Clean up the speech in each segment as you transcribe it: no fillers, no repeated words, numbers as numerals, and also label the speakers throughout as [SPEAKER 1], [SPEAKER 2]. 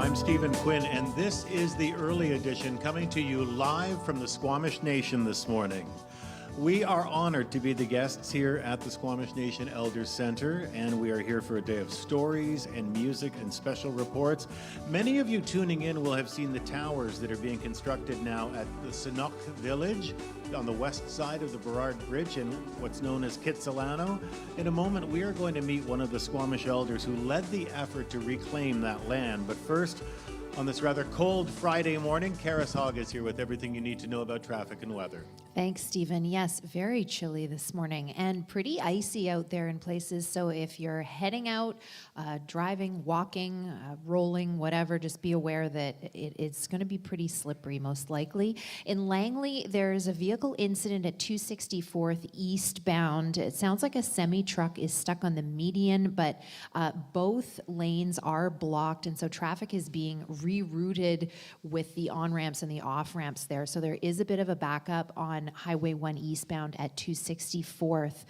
[SPEAKER 1] I'm Stephen Quinn, and this is the early edition coming to you live from the Squamish Nation this morning. We are honored to be the guests here at the Squamish Nation Elders Center, and we are here for a day of stories and music and special reports. Many of you tuning in will have seen the towers that are being constructed now at the Sonok village on the west side of the Burrard Bridge in what's known as Kitsilano. In a moment, we are going to meet one of the Squamish elders who led the effort to reclaim that land. But first, on this rather cold Friday morning, Karis Hogg is here with everything you need to know about traffic and weather.
[SPEAKER 2] Thanks, Stephen. Yes, very chilly this morning and pretty icy out there in places. So if you're heading out, driving, walking, rolling, whatever, just be aware that it's going to be pretty slippery, most likely. In Langley, there's a vehicle incident at 264th eastbound. It sounds like a semi-truck is stuck on the median, but both lanes are blocked, and so traffic is being rerouted with the on-ramps and the off-ramps there. So there is a bit of a backup on Highway 1 eastbound at 264th.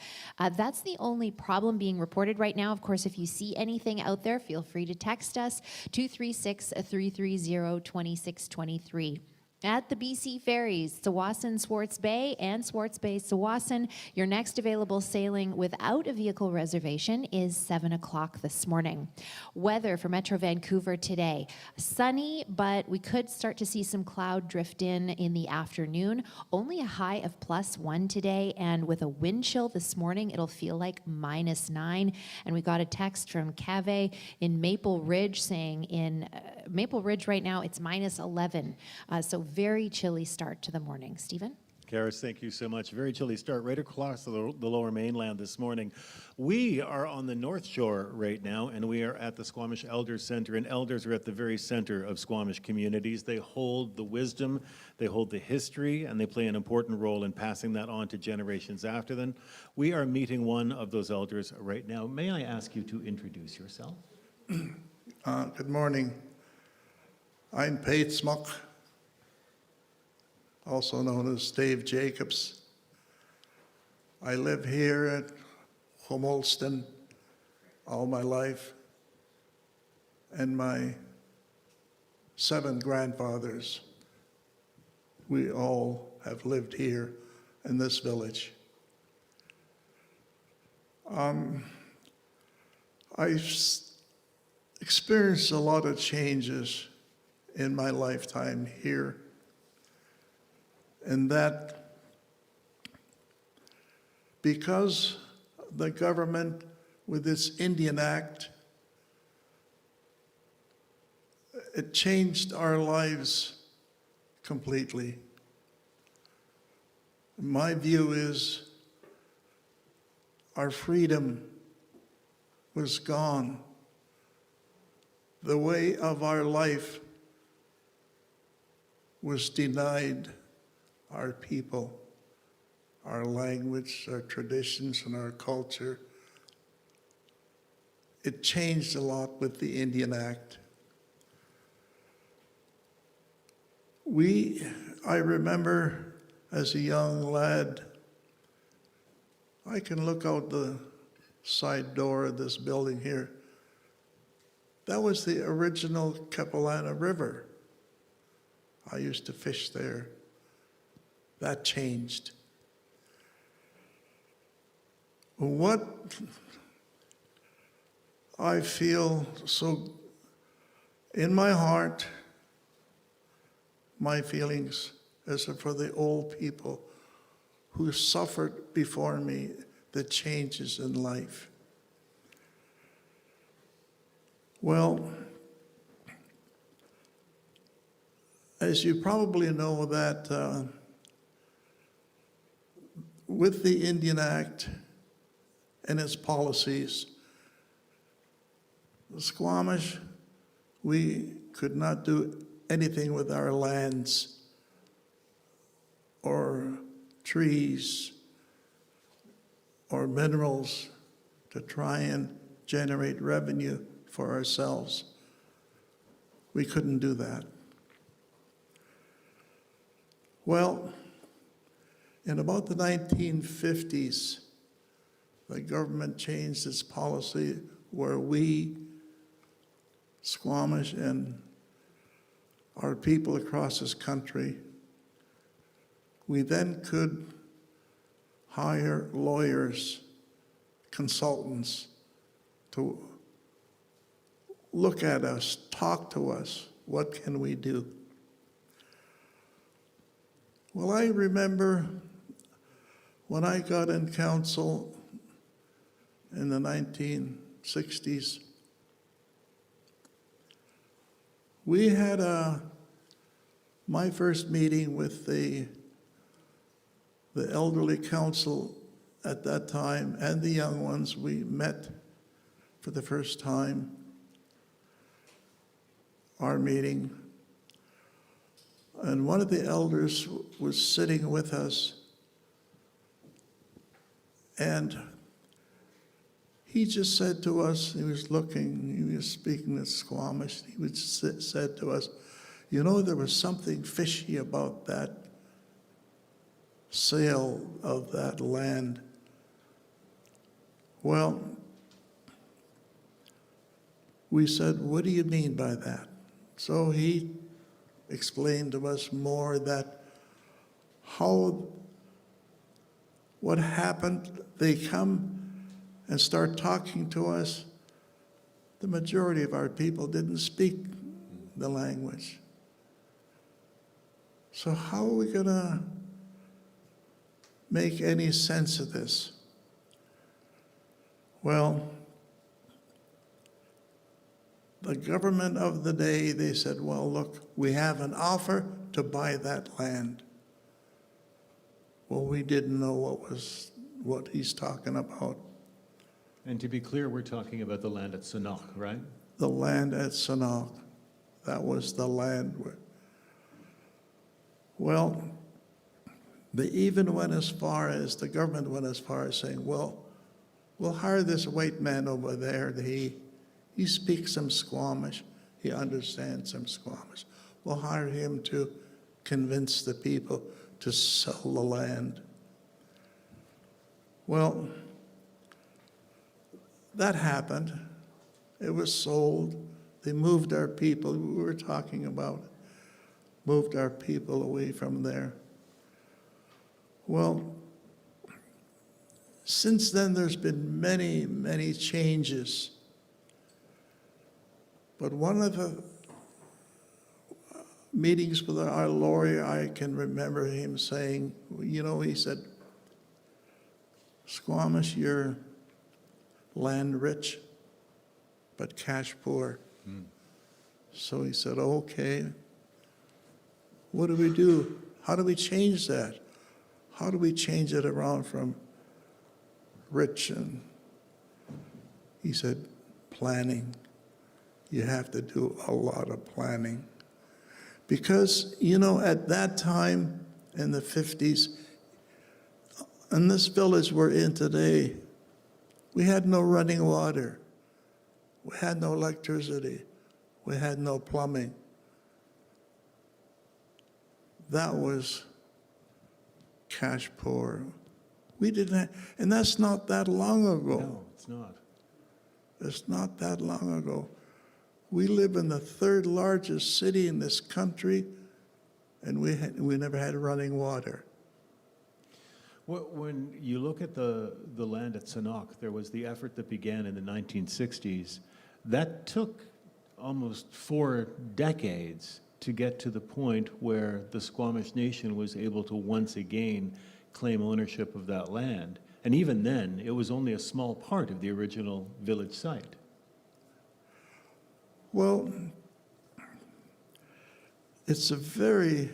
[SPEAKER 2] That's the only problem being reported right now. Of course, if you see anything out there, feel free to text us, 236-330-2623. At the BC Ferries, Tsawwassen Swartz Bay and Swartz Bay Tsawwassen, your next available sailing without a vehicle reservation is 7 o'clock this morning. Weather for Metro Vancouver today, sunny, but we could start to see some cloud drift in the afternoon. Only a high of +1 today, and with a wind chill this morning, it'll feel like -9. And we got a text from Cave in Maple Ridge saying in Maple Ridge right now it's -11. So very chilly start to the morning. Stephen?
[SPEAKER 1] Karis, thank you so much. Very chilly start right across the lower mainland this morning. We are on the North Shore right now, and we are at the Squamish Elders Center, and elders are at the very center of Squamish communities. They hold the wisdom, they hold the history, and they play an important role in passing that on to generations after them. We are meeting one of those elders right now. May I ask you to introduce yourself?
[SPEAKER 3] Good morning. I'm Pate Smuck, also known as Dave Jacobs. I live here at Homolston all my life, and my 7 grandfathers, we all have lived here in this village. I've experienced a lot of changes in my lifetime here, and that because the government with its Indian Act, it changed our lives completely. My view is our freedom was gone. The way of our life was denied our people, our language, our traditions, and our culture. It changed a lot with the Indian Act. I remember as a young lad, I can look out the side door of this building here. That was the original Capilano River. I used to fish there. That changed. What I feel so in my heart, my feelings is for the old people who suffered before me the changes in life. Well, as you probably know that with the Indian Act and its policies, the Squamish, we could not do anything with our lands or trees or minerals to try and generate revenue for ourselves. We couldn't do that. Well, in about the 1950s, the government changed its policy where we, Squamish and our people across this country, we then could hire lawyers, consultants to look at us, talk to us. What can we do? Well, I remember when I got in council in the 1960s, we had my first meeting with the elderly council at that time and the young ones. We met for the first time, our meeting. And one of the elders was sitting with us, and he just said to us, he was speaking at Squamish, said to us, you know, there was something fishy about that sale of that land. Well, we said, what do you mean by that? So he explained to us more that what happened, they come and start talking to us. The majority of our people didn't speak the language. So how are we gonna make any sense of this? Well, the government of the day, they said, well, look, we have an offer to buy that land. Well, we didn't know what he's talking about.
[SPEAKER 1] And to be clear, we're talking about the land at Sonok, right?
[SPEAKER 3] The land at Sonok, that was the land well, they even went as far as, the government went as far as saying, well, we'll hire this white man over there. He speaks some Squamish. He understands some Squamish. We'll hire him to convince the people to sell the land. Well, that happened. It was sold. They moved our people, we were talking about, moved our people away from there. Well, since then there's been many, many changes. But one of the meetings with our lawyer, I can remember him saying, you know, he said, Squamish, you're land rich, but cash poor. So he said, okay, what do we do? How do we change that? How do we change it around from rich? And he said, planning. You have to do a lot of planning. Because, you know, at that time in the 50s, in this village we're in today, we had no running water. We had no electricity. We had no plumbing. That was cash poor. We didn't have, and that's not that long ago.
[SPEAKER 1] No, it's not.
[SPEAKER 3] It's not that long ago. We live in the third largest city in this country, and we never had running water.
[SPEAKER 1] When you look at the land at Sonok, there was the effort that began in the 1960s. That took almost 4 decades to get to the point where the Squamish Nation was able to once again claim ownership of that land. And even then, it was only a small part of the original village site.
[SPEAKER 3] Well, it's a very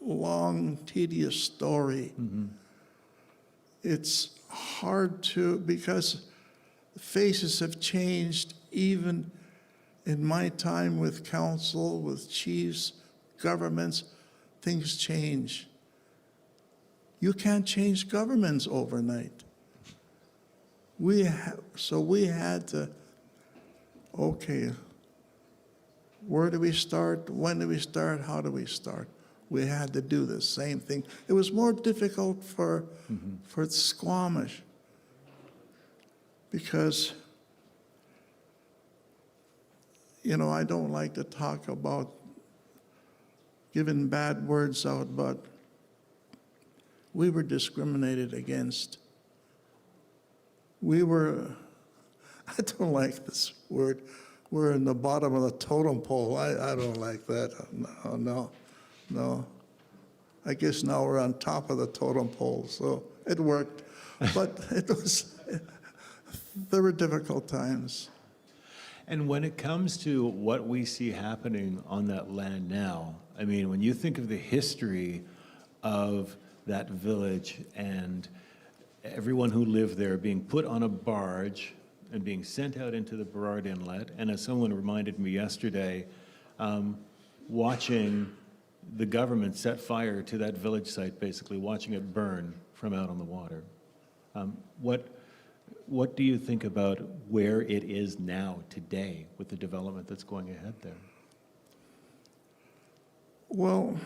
[SPEAKER 3] long, tedious story. Mm-hmm. It's hard to, because the faces have changed even in my time with council, with chiefs, governments, things change. You can't change governments overnight. So we had to, okay, where do we start? When do we start? How do we start? We had to do the same thing. It was more difficult for Squamish because, you know, I don't like to talk about giving bad words out, but we were discriminated against. We were, I don't like this word, we're in the bottom of the totem pole. I don't like that. No. I guess now we're on top of the totem pole, so it worked. But there were difficult times.
[SPEAKER 1] And when it comes to what we see happening on that land now, I mean, when you think of the history of that village and everyone who lived there being put on a barge and being sent out into the Burrard Inlet, and as someone reminded me yesterday, watching the government set fire to that village site, basically watching it burn from out on the water. What do you think about where it is now today with the development that's going ahead there?
[SPEAKER 3] Well,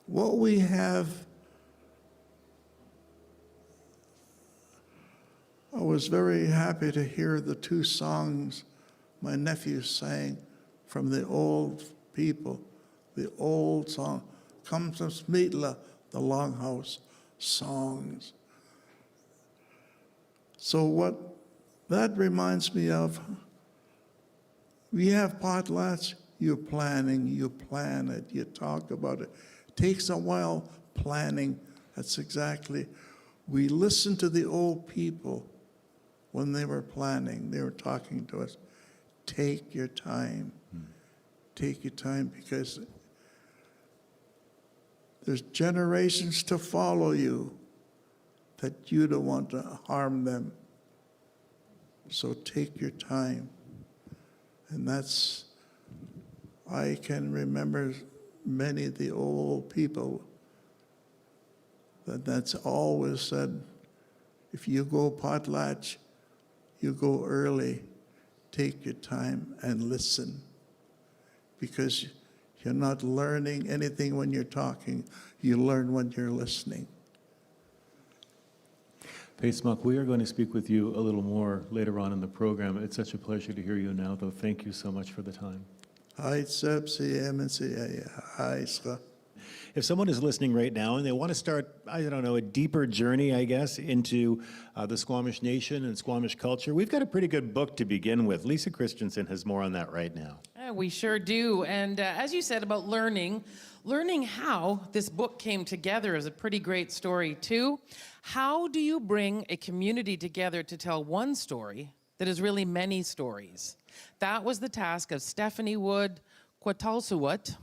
[SPEAKER 3] what we have, I was very happy to hear the two songs my nephew sang from the old people, the old song, Come to Smeatla, the Longhouse songs. So what that reminds me of, we have potlatch, you're planning, you plan it, you talk about it. Takes a while planning, that's exactly. We listened to the old people when they were planning, they were talking to us. Take your time. Take your time, because there's generations to follow you that you don't want to harm them. So take your time. And that's, I can remember many of the old people that's always said, if you go potlatch, you go early, take your time and listen. Because you're not learning anything when you're talking, you learn when you're listening.
[SPEAKER 1] Paismok, we are going to speak with you a little more later on in the program. It's such a pleasure to hear you now, though. Thank you so much for the time. If someone is listening right now and they want to start, I don't know, a deeper journey, I guess, into the Squamish Nation and Squamish culture, we've got a pretty good book to begin with. Lisa Christensen has more on that right now.
[SPEAKER 4] We sure do. And as you said about learning how this book came together is a pretty great story, too. How do you bring a community together to tell one story that is really many stories? That was the task of Stephanie Wood Quatalsuwat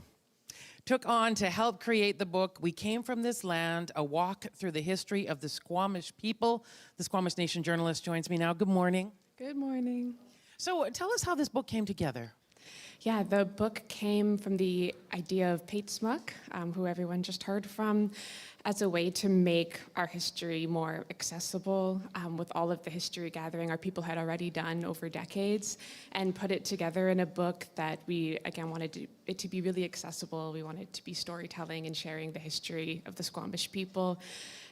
[SPEAKER 4] took on to help create the book, We Came From This Land, A Walk Through the History of the Squamish People. The Squamish Nation journalist joins me now. Good morning.
[SPEAKER 5] Good morning.
[SPEAKER 4] So tell us how this book came together.
[SPEAKER 5] Yeah, the book came from the idea of Paismok, who everyone just heard from, as a way to make our history more accessible with all of the history gathering our people had already done over decades, and put it together in a book that we, again, wanted it to be really accessible. We wanted it to be storytelling and sharing the history of the Squamish people.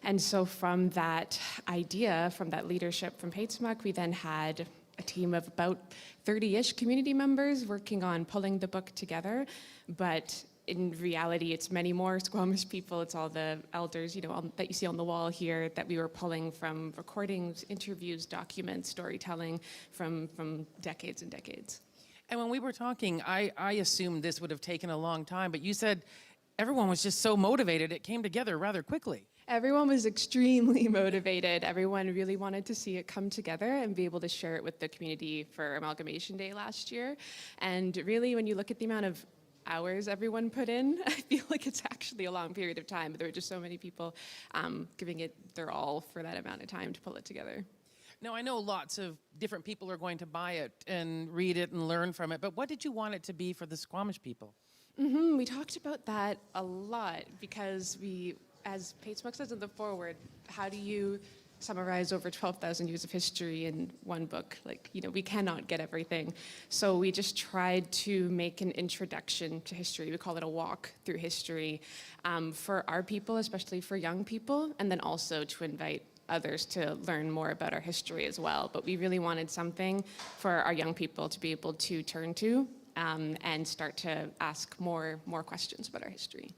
[SPEAKER 5] And so from that idea, from that leadership from Paismok, we then had a team of about 30-ish community members working on pulling the book together. But in reality, it's many more Squamish people. It's all the elders, that you see on the wall here that we were pulling from recordings, interviews, documents, storytelling from decades and decades.
[SPEAKER 4] And when we were talking, I assumed this would have taken a long time, but you said everyone was just so motivated, it came together rather quickly.
[SPEAKER 5] Everyone was extremely motivated. Everyone really wanted to see it come together and be able to share it with the community for Amalgamation Day last year. And really, when you look at the amount of hours everyone put in, I feel like it's actually a long period of time, but there were just so many people giving it their all for that amount of time to pull it together.
[SPEAKER 4] Now, I know lots of different people are going to buy it and read it and learn from it, but what did you want it to be for the Squamish people?
[SPEAKER 5] We talked about that a lot because as Paismok says in the foreword, how do you summarize over 12,000 years of history in one book? We cannot get everything. So we just tried to make an introduction to history. We call it a walk through history for our people, especially for young people, and then also to invite others to learn more about our history as well. But we really wanted something for our young people to be able to turn to and start to ask more questions about our history.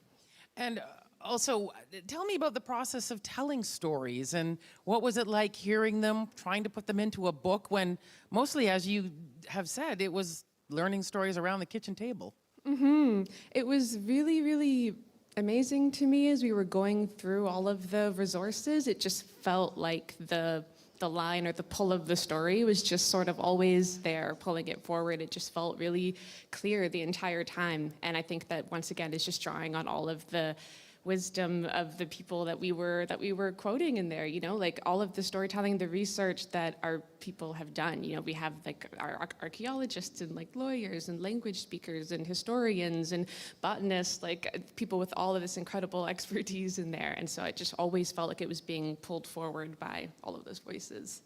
[SPEAKER 4] And also, tell me about the process of telling stories, and what was it like hearing them, trying to put them into a book when mostly, as you have said, it was learning stories around the kitchen table?
[SPEAKER 5] It was really, really amazing to me as we were going through all of the resources. It just felt like the line or the pull of the story was just sort of always there, pulling it forward. It just felt really clear the entire time. And I think that once again, it's just drawing on all of the wisdom of the people that we were quoting in there, like all of the storytelling, the research that our people have done. We have like our archaeologists and like lawyers and language speakers and historians and botanists, like people with all of this incredible expertise in there. And so I just always felt like it was being pulled forward by all of those voices.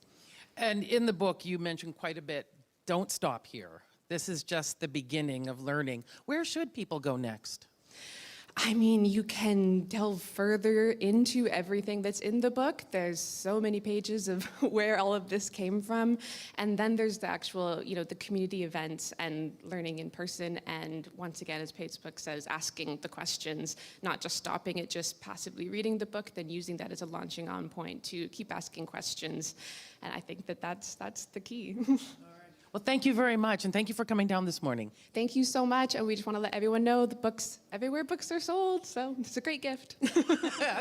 [SPEAKER 4] And in the book, you mentioned quite a bit, don't stop here. This is just the beginning of learning. Where should people go next?
[SPEAKER 5] I mean, you can delve further into everything that's in the book. There's so many pages of where all of this came from. And then there's the actual, the community events and learning in person. And once again, as Pate's book says, asking the questions, not just stopping at just passively reading the book, then using that as a launching on point to keep asking questions. And I think that that's the key.
[SPEAKER 4] Well, thank you very much, and thank you for coming down this morning.
[SPEAKER 5] Thank you so much, and we just want to let everyone know the books, everywhere books are sold, so it's a great gift.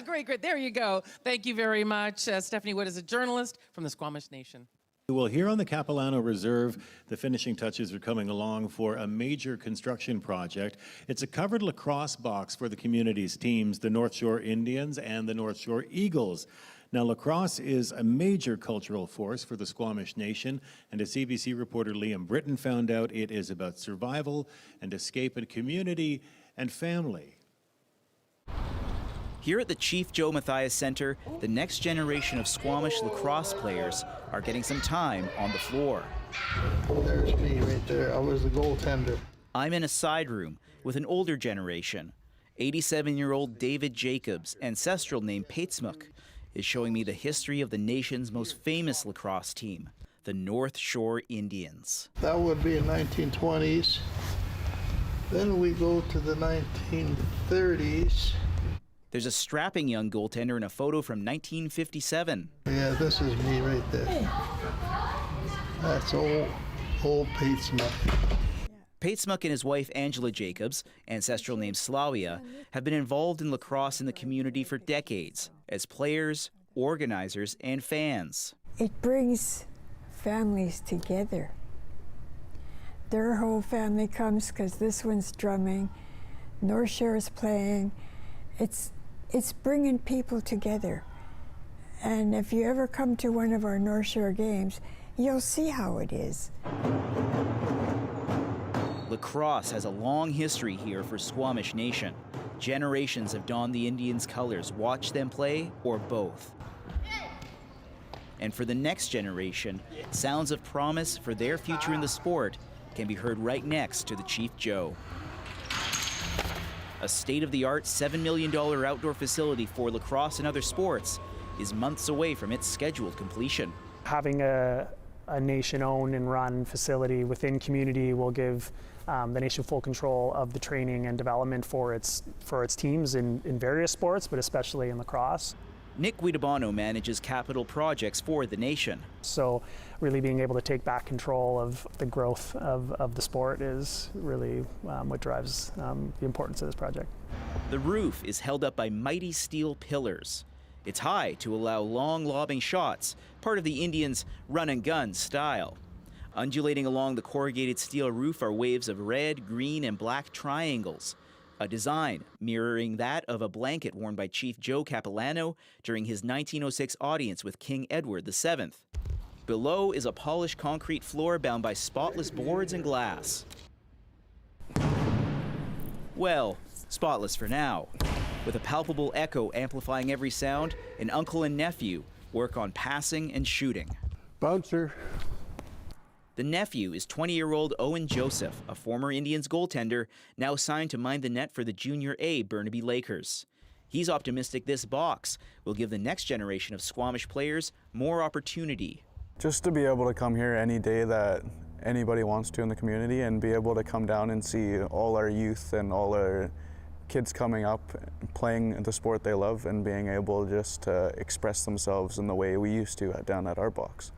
[SPEAKER 4] Great. There you go. Thank you very much. Stephanie Wood is a journalist from the Squamish Nation.
[SPEAKER 1] Well, here on the Capilano Reserve, the finishing touches are coming along for a major construction project. It's a covered lacrosse box for the community's teams, the North Shore Indians and the North Shore Eagles. Now, lacrosse is a major cultural force for the Squamish Nation, and as CBC reporter Liam Britton found out, it is about survival and escape and community and family.
[SPEAKER 6] Here at the Chief Joe Mathias Center, the next generation of Squamish lacrosse players are getting some time on the floor.
[SPEAKER 3] There's me right there. I was the goaltender.
[SPEAKER 6] I'm in a side room with an older generation. 87-year-old David Jacobs, ancestral name Patesmuk, is showing me the history of the nation's most famous lacrosse team, the North Shore Indians.
[SPEAKER 3] That would be in 1920s. Then we go to the 1930s.
[SPEAKER 6] There's a strapping young goaltender in a photo from 1957.
[SPEAKER 3] Yeah, this is me right there. That's old Patesmuk.
[SPEAKER 6] Patesmuk and his wife Angela Jacobs, ancestral name Slavia, have been involved in lacrosse in the community for decades as players, organizers, and fans.
[SPEAKER 7] It brings families together. Their whole family comes because this one's drumming, North Shore is playing. It's bringing people together. And if you ever come to one of our North Shore games, you'll see how it is.
[SPEAKER 6] Lacrosse has a long history here for Squamish Nation. Generations have donned the Indians' colors, watched them play, or both. And for the next generation, sounds of promise for their future in the sport can be heard right next to the Chief Joe. A state-of-the-art $7 million outdoor facility for lacrosse and other sports is months away from its scheduled completion.
[SPEAKER 8] Having a nation-owned and run facility within community will give the nation full control of the training and development for its teams in various sports, but especially in lacrosse.
[SPEAKER 6] Nick Guidabano manages capital projects for the nation.
[SPEAKER 8] So really being able to take back control of the growth of the sport is really what drives the importance of this project.
[SPEAKER 6] The roof is held up by mighty steel pillars. It's high to allow long lobbing shots, part of the Indians' run-and-gun style. Undulating along the corrugated steel roof are waves of red, green, and black triangles, a design mirroring that of a blanket worn by Chief Joe Capilano during his 1906 audience with King Edward VII. Below is a polished concrete floor bound by spotless boards and glass. Well, spotless for now. With a palpable echo amplifying every sound, an uncle and nephew work on passing and shooting.
[SPEAKER 3] Bouncer.
[SPEAKER 6] The nephew is 20-year-old Owen Joseph, a former Indians goaltender, now signed to mind the net for the Junior A Burnaby Lakers. He's optimistic this box will give the next generation of Squamish players more opportunity.
[SPEAKER 9] Just to be able to come here any day that anybody wants to in the community, and be able to come down and see all our youth and all our kids coming up, playing the sport they love, and being able just to express themselves in the way we used to down at our box.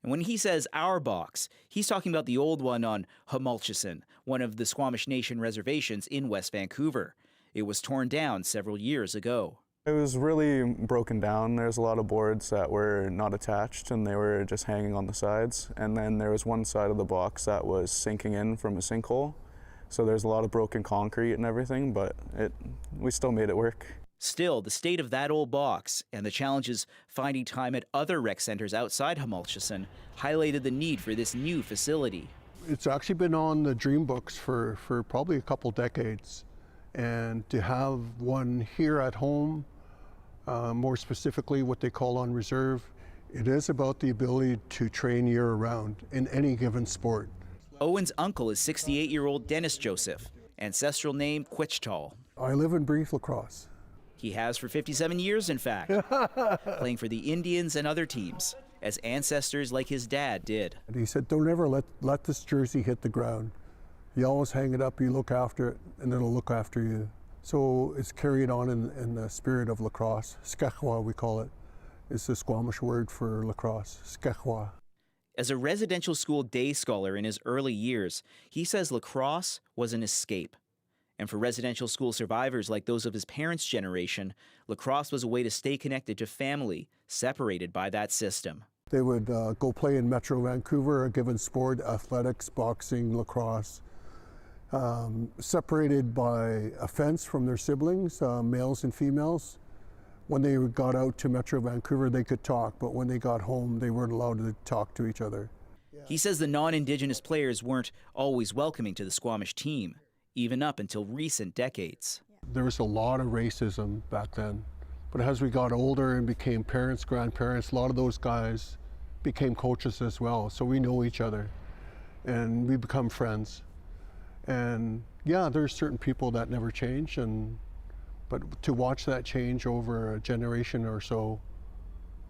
[SPEAKER 6] And when he says our box, he's talking about the old one on Humulchison, one of the Squamish Nation reservations in West Vancouver. It was torn down several years ago.
[SPEAKER 9] It was really broken down. There's a lot of boards that were not attached and they were just hanging on the sides. And then there was one side of the box that was sinking in from a sinkhole. So there's a lot of broken concrete and everything, but we still made it work.
[SPEAKER 6] Still, the state of that old box and the challenges finding time at other rec centers outside Humulchison highlighted the need for this new facility.
[SPEAKER 10] It's actually been on the dream books for probably a couple decades. And to have one here at home, more specifically what they call on reserve, it is about the ability to train year-round in any given sport.
[SPEAKER 6] Owen's uncle is 68-year-old Dennis Joseph, ancestral name Quichtal.
[SPEAKER 10] I live and breathe lacrosse.
[SPEAKER 6] He has for 57 years, in fact, playing for the Indians and other teams, as ancestors like his dad did.
[SPEAKER 10] And he said, don't ever let this jersey hit the ground. You always hang it up, you look after it, and it'll look after you. So it's carried on in the spirit of lacrosse. Skechwa, we call it. It's the Squamish word for lacrosse, Skechwa.
[SPEAKER 6] As a residential school day scholar in his early years, he says lacrosse was an escape. And for residential school survivors like those of his parents' generation, lacrosse was a way to stay connected to family, separated by that system.
[SPEAKER 10] They would go play in Metro Vancouver, a given sport, athletics, boxing, lacrosse, separated by a fence from their siblings, males and females. When they got out to Metro Vancouver, they could talk, but when they got home, they weren't allowed to talk to each other.
[SPEAKER 6] He says the non-Indigenous players weren't always welcoming to the Squamish team, even up until recent decades.
[SPEAKER 10] There was a lot of racism back then, but as we got older and became parents, grandparents, a lot of those guys became coaches as well, so we know each other, and we become friends. And yeah, there's certain people that never change, but to watch that change over a generation or so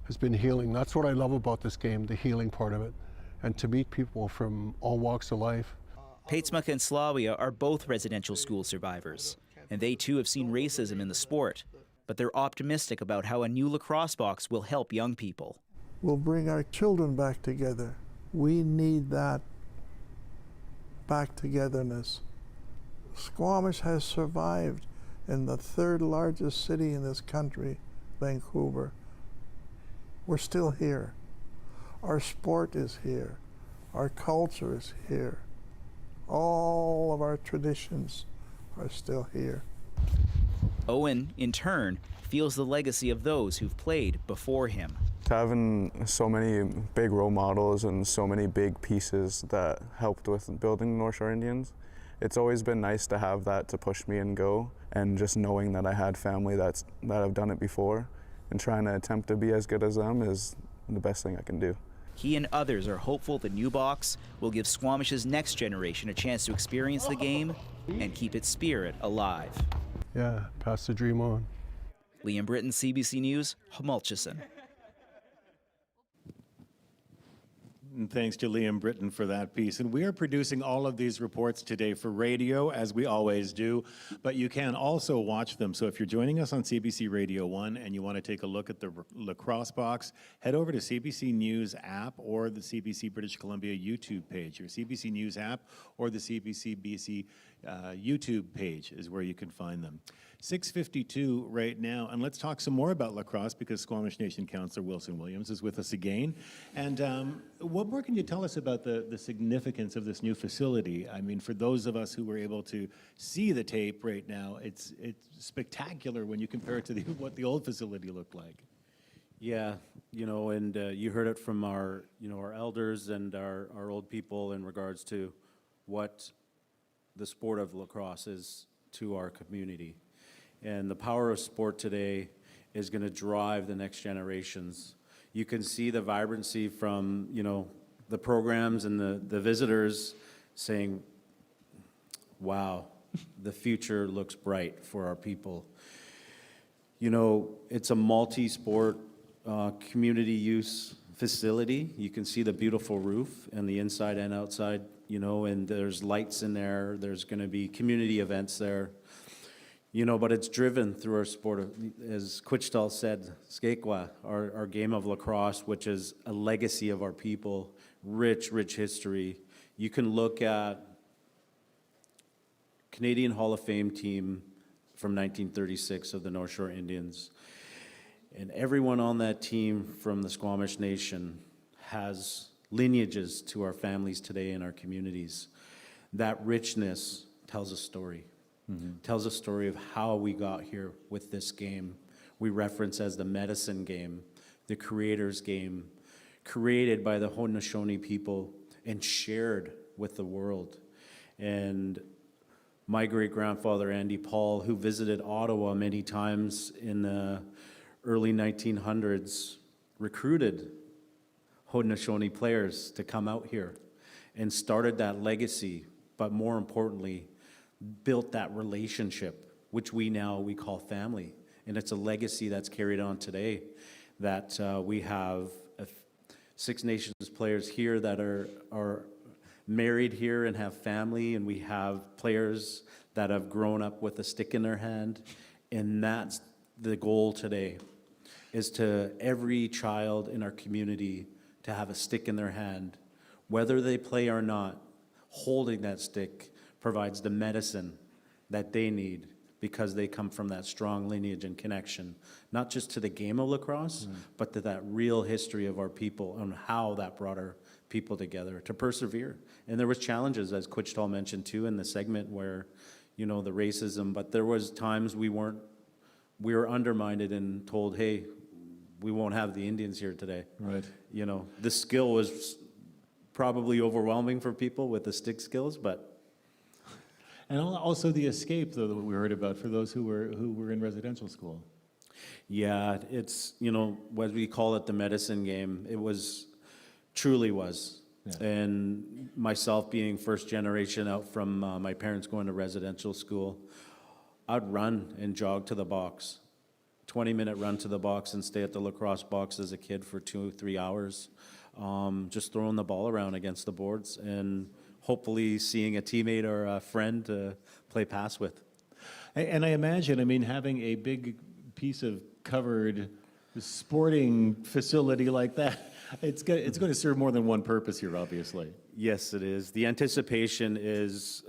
[SPEAKER 10] has been healing. That's what I love about this game, the healing part of it, and to meet people from all walks of life.
[SPEAKER 6] Patesmuck and Slawia are both residential school survivors, and they too have seen racism in the sport, but they're optimistic about how a new lacrosse box will help young people.
[SPEAKER 3] We'll bring our children back together. We need that back togetherness. Squamish has survived in the third largest city in this country, Vancouver. We're still here. Our sport is here. Our culture is here. All of our traditions are still here.
[SPEAKER 6] Owen, in turn, feels the legacy of those who've played before him.
[SPEAKER 9] Having so many big role models and so many big pieces that helped with building North Shore Indians, it's always been nice to have that to push me and go, and just knowing that I had family that have done it before and trying to attempt to be as good as them is the best thing I can do.
[SPEAKER 6] He and others are hopeful the new box will give Squamish's next generation a chance to experience the game and keep its spirit alive.
[SPEAKER 10] Yeah, pass the dream on.
[SPEAKER 6] Liam Britton, CBC News, Humulchison.
[SPEAKER 1] And thanks to Liam Britton for that piece. And we are producing all of these reports today for radio, as we always do, but you can also watch them. So if you're joining us on CBC Radio 1 and you want to take a look at the lacrosse box, head over to CBC News app or the CBC British Columbia YouTube page. Your CBC News app or the CBC BC YouTube page is where you can find them. 6:52 right now, and let's talk some more about lacrosse because Squamish Nation Councillor Wilson Williams is with us again. And what more can you tell us about the significance of this new facility? I mean, for those of us who were able to see the tape right now, it's spectacular when you compare it to what the old facility looked like.
[SPEAKER 11] Yeah, you know, and you heard it from our elders and our old people in regards to what the sport of lacrosse is to our community. And the power of sport today is going to drive the next generations. You can see the vibrancy from, the programs and the visitors saying, wow, the future looks bright for our people. You know, it's a multi-sport community use facility. You can see the beautiful roof and the inside and outside, you know, and there's lights in there. There's going to be community events there, you know, but it's driven through our sport of, as Quichtal said, Skekwa, our game of lacrosse, which is a legacy of our people, rich history. You can look at Canadian Hall of Fame team from 1936 of the North Shore Indians. And everyone on that team from the Squamish Nation has lineages to our families today in our communities. That richness tells a story. Tells a story of how we got here with this game. We reference as the medicine game, the creator's game, created by the Haudenosaunee people and shared with the world. And my great-grandfather, Andy Paul, who visited Ottawa many times in the early 1900s, recruited Haudenosaunee players to come out here and started that legacy, but more importantly, built that relationship, which we call family. And it's a legacy that's carried on today, that we have Six Nations players here that are married here and have family, and we have players that have grown up with a stick in their hand. And that's the goal today, is to every child in our community to have a stick in their hand. Whether they play or not, holding that stick provides the medicine that they need, because they come from that strong lineage and connection, not just to the game of lacrosse, but to that real history of our people and how that brought our people together to persevere. And there was challenges, as Quichtal mentioned too, in the segment where, you know, the racism, but there was times we were undermined and told, hey, we won't have the Indians here today.
[SPEAKER 1] Right.
[SPEAKER 11] You know, the skill was probably overwhelming for people with the stick skills, but.
[SPEAKER 1] And also the escape, though, that we heard about for those who were in residential school.
[SPEAKER 11] Yeah, it's, you know, what we call it the medicine game. It truly was. Yeah. And myself being first generation out from my parents going to residential school, I'd run and jog to the box. 20-minute run to the box and stay at the lacrosse box as a kid for 2-3 hours, just throwing the ball around against the boards and hopefully seeing a teammate or a friend to play pass with.
[SPEAKER 1] And I imagine, I mean, having a big piece of covered sporting facility like that, it's going to serve more than one purpose here, obviously.
[SPEAKER 11] Yes, it is. The anticipation is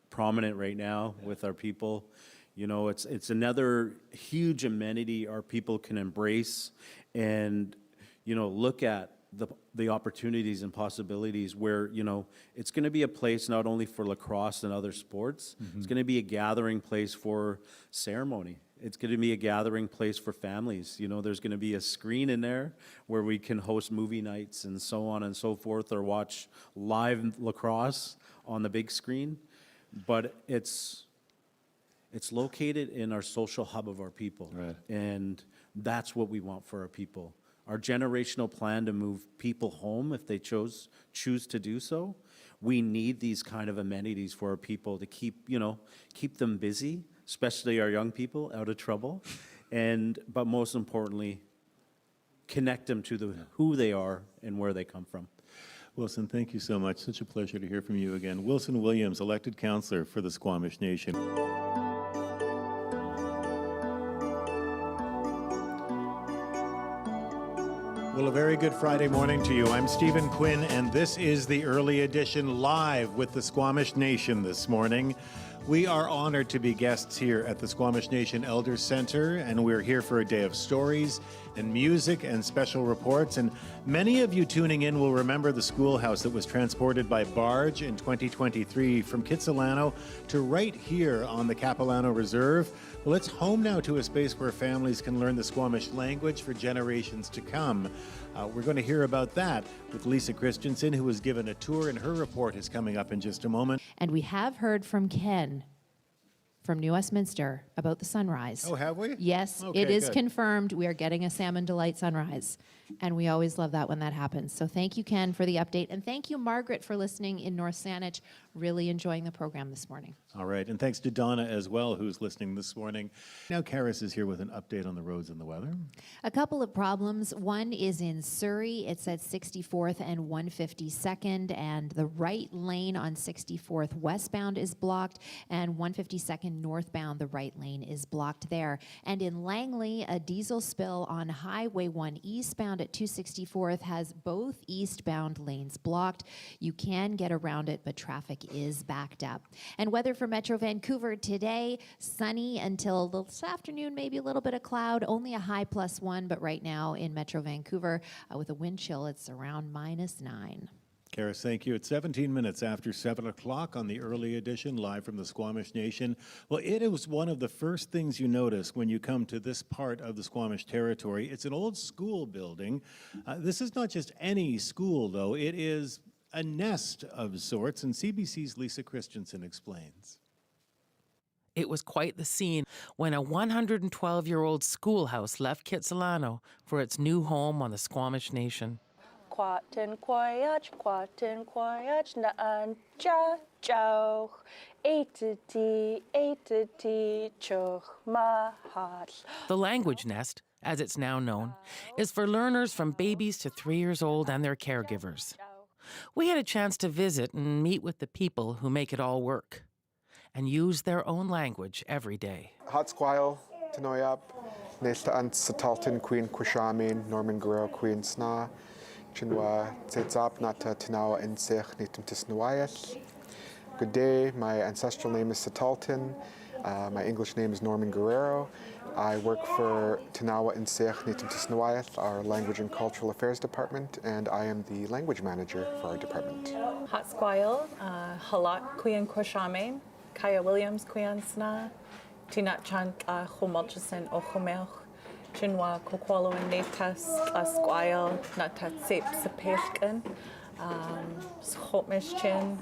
[SPEAKER 11] prominent right now with our people. You know, it's another huge amenity our people can embrace and, you know, look at the opportunities and possibilities where, you know, it's going to be a place not only for lacrosse and other sports, it's going to be a gathering place for ceremony. It's going to be a gathering place for families. You know, there's going to be a screen in there where we can host movie nights and so on and so forth, or watch live lacrosse on the big screen. But it's located in our social hub of our people.
[SPEAKER 1] Right.
[SPEAKER 11] And that's what we want for our people. Our generational plan to move people home if they choose to do so. We need these kind of amenities for our people to keep them busy, especially our young people, out of trouble, but most importantly, connect them to who they are and where they come from.
[SPEAKER 1] Wilson, thank you so much. Such a pleasure to hear from you again. Wilson Williams, elected councillor for the Squamish Nation. Well, a very good Friday morning to you. I'm Stephen Quinn, and this is the Early Edition live with the Squamish Nation this morning. We are honored to be guests here at the Squamish Nation Elders Center, and we're here for a day of stories and music and special reports. And many of you tuning in will remember the schoolhouse that was transported by barge in 2023 from Kitsilano to right here on the Capilano Reserve. Well, it's home now to a space where families can learn the Squamish language for generations to come. We're going to hear about that with Lisa Christensen, who was given a tour, and her report is coming up in just a moment.
[SPEAKER 2] And we have heard from Ken from New Westminster about the sunrise.
[SPEAKER 1] Oh, have we?
[SPEAKER 2] Yes,
[SPEAKER 1] Okay,
[SPEAKER 2] it is
[SPEAKER 1] good.
[SPEAKER 2] confirmed. We are getting a Salmon Delight sunrise. And we always love that when that happens. So thank you, Ken, for the update. And thank you, Margaret, for listening in North Saanich. Really enjoying the program this morning.
[SPEAKER 1] All right, and thanks to Donna as well, who's listening this morning. Now Karis is here with an update on the roads and the weather.
[SPEAKER 2] A couple of problems. One is in Surrey. It's at 64th and 152nd, and the right lane on 64th westbound is blocked, and 152nd northbound, the right lane is blocked there. And in Langley, a diesel spill on Highway 1 eastbound at 264th has both eastbound lanes blocked. You can get around it, but traffic is backed up. And weather for Metro Vancouver today, sunny until this afternoon, maybe a little bit of cloud, only a high +1, but right now in Metro Vancouver, with a wind chill, it's around -9.
[SPEAKER 1] Karis, thank you. It's 17 minutes after 7 o'clock on the early edition, live from the Squamish Nation. Well, it was one of the first things you notice when you come to this part of the Squamish territory. It's an old school building. This is not just any school, though. It is a nest of sorts, and CBC's Lisa Christensen explains.
[SPEAKER 4] It was quite the scene when a 112-year-old schoolhouse left Kitsilano for its new home on the Squamish Nation.
[SPEAKER 12] Kwatin kwayach na anja jow, eititi choch mahat.
[SPEAKER 4] The Language Nest, as it's now known, is for learners from babies to 3 years old and their caregivers. We had a chance to visit and meet with the people who make it all work and use their own language every day.
[SPEAKER 13] Hatsquile, Tanoyap, Nesta Ant Satalton, Queen Quishamin, Norman Guerrero, Queen Sna, Chinwa Tsetsap, Nata Tanawa Insech, Nitum Tisnuayas. Good day, my ancestral name is Satalton. My English name is Norman Guerrero. I work for Tanawa Insech Nitum Tisnuayas, our Language and Cultural Affairs Department, and I am the language manager for our department.
[SPEAKER 12] Hatsquile, Halat Queen Kwashamin, Kaya Williams Queen Sna, Tinat Chant Chomulchison Ochomelch, Chinwa Kokwalo and Natas Squile, Natat Sep Sapeshkan, Squamish Chin,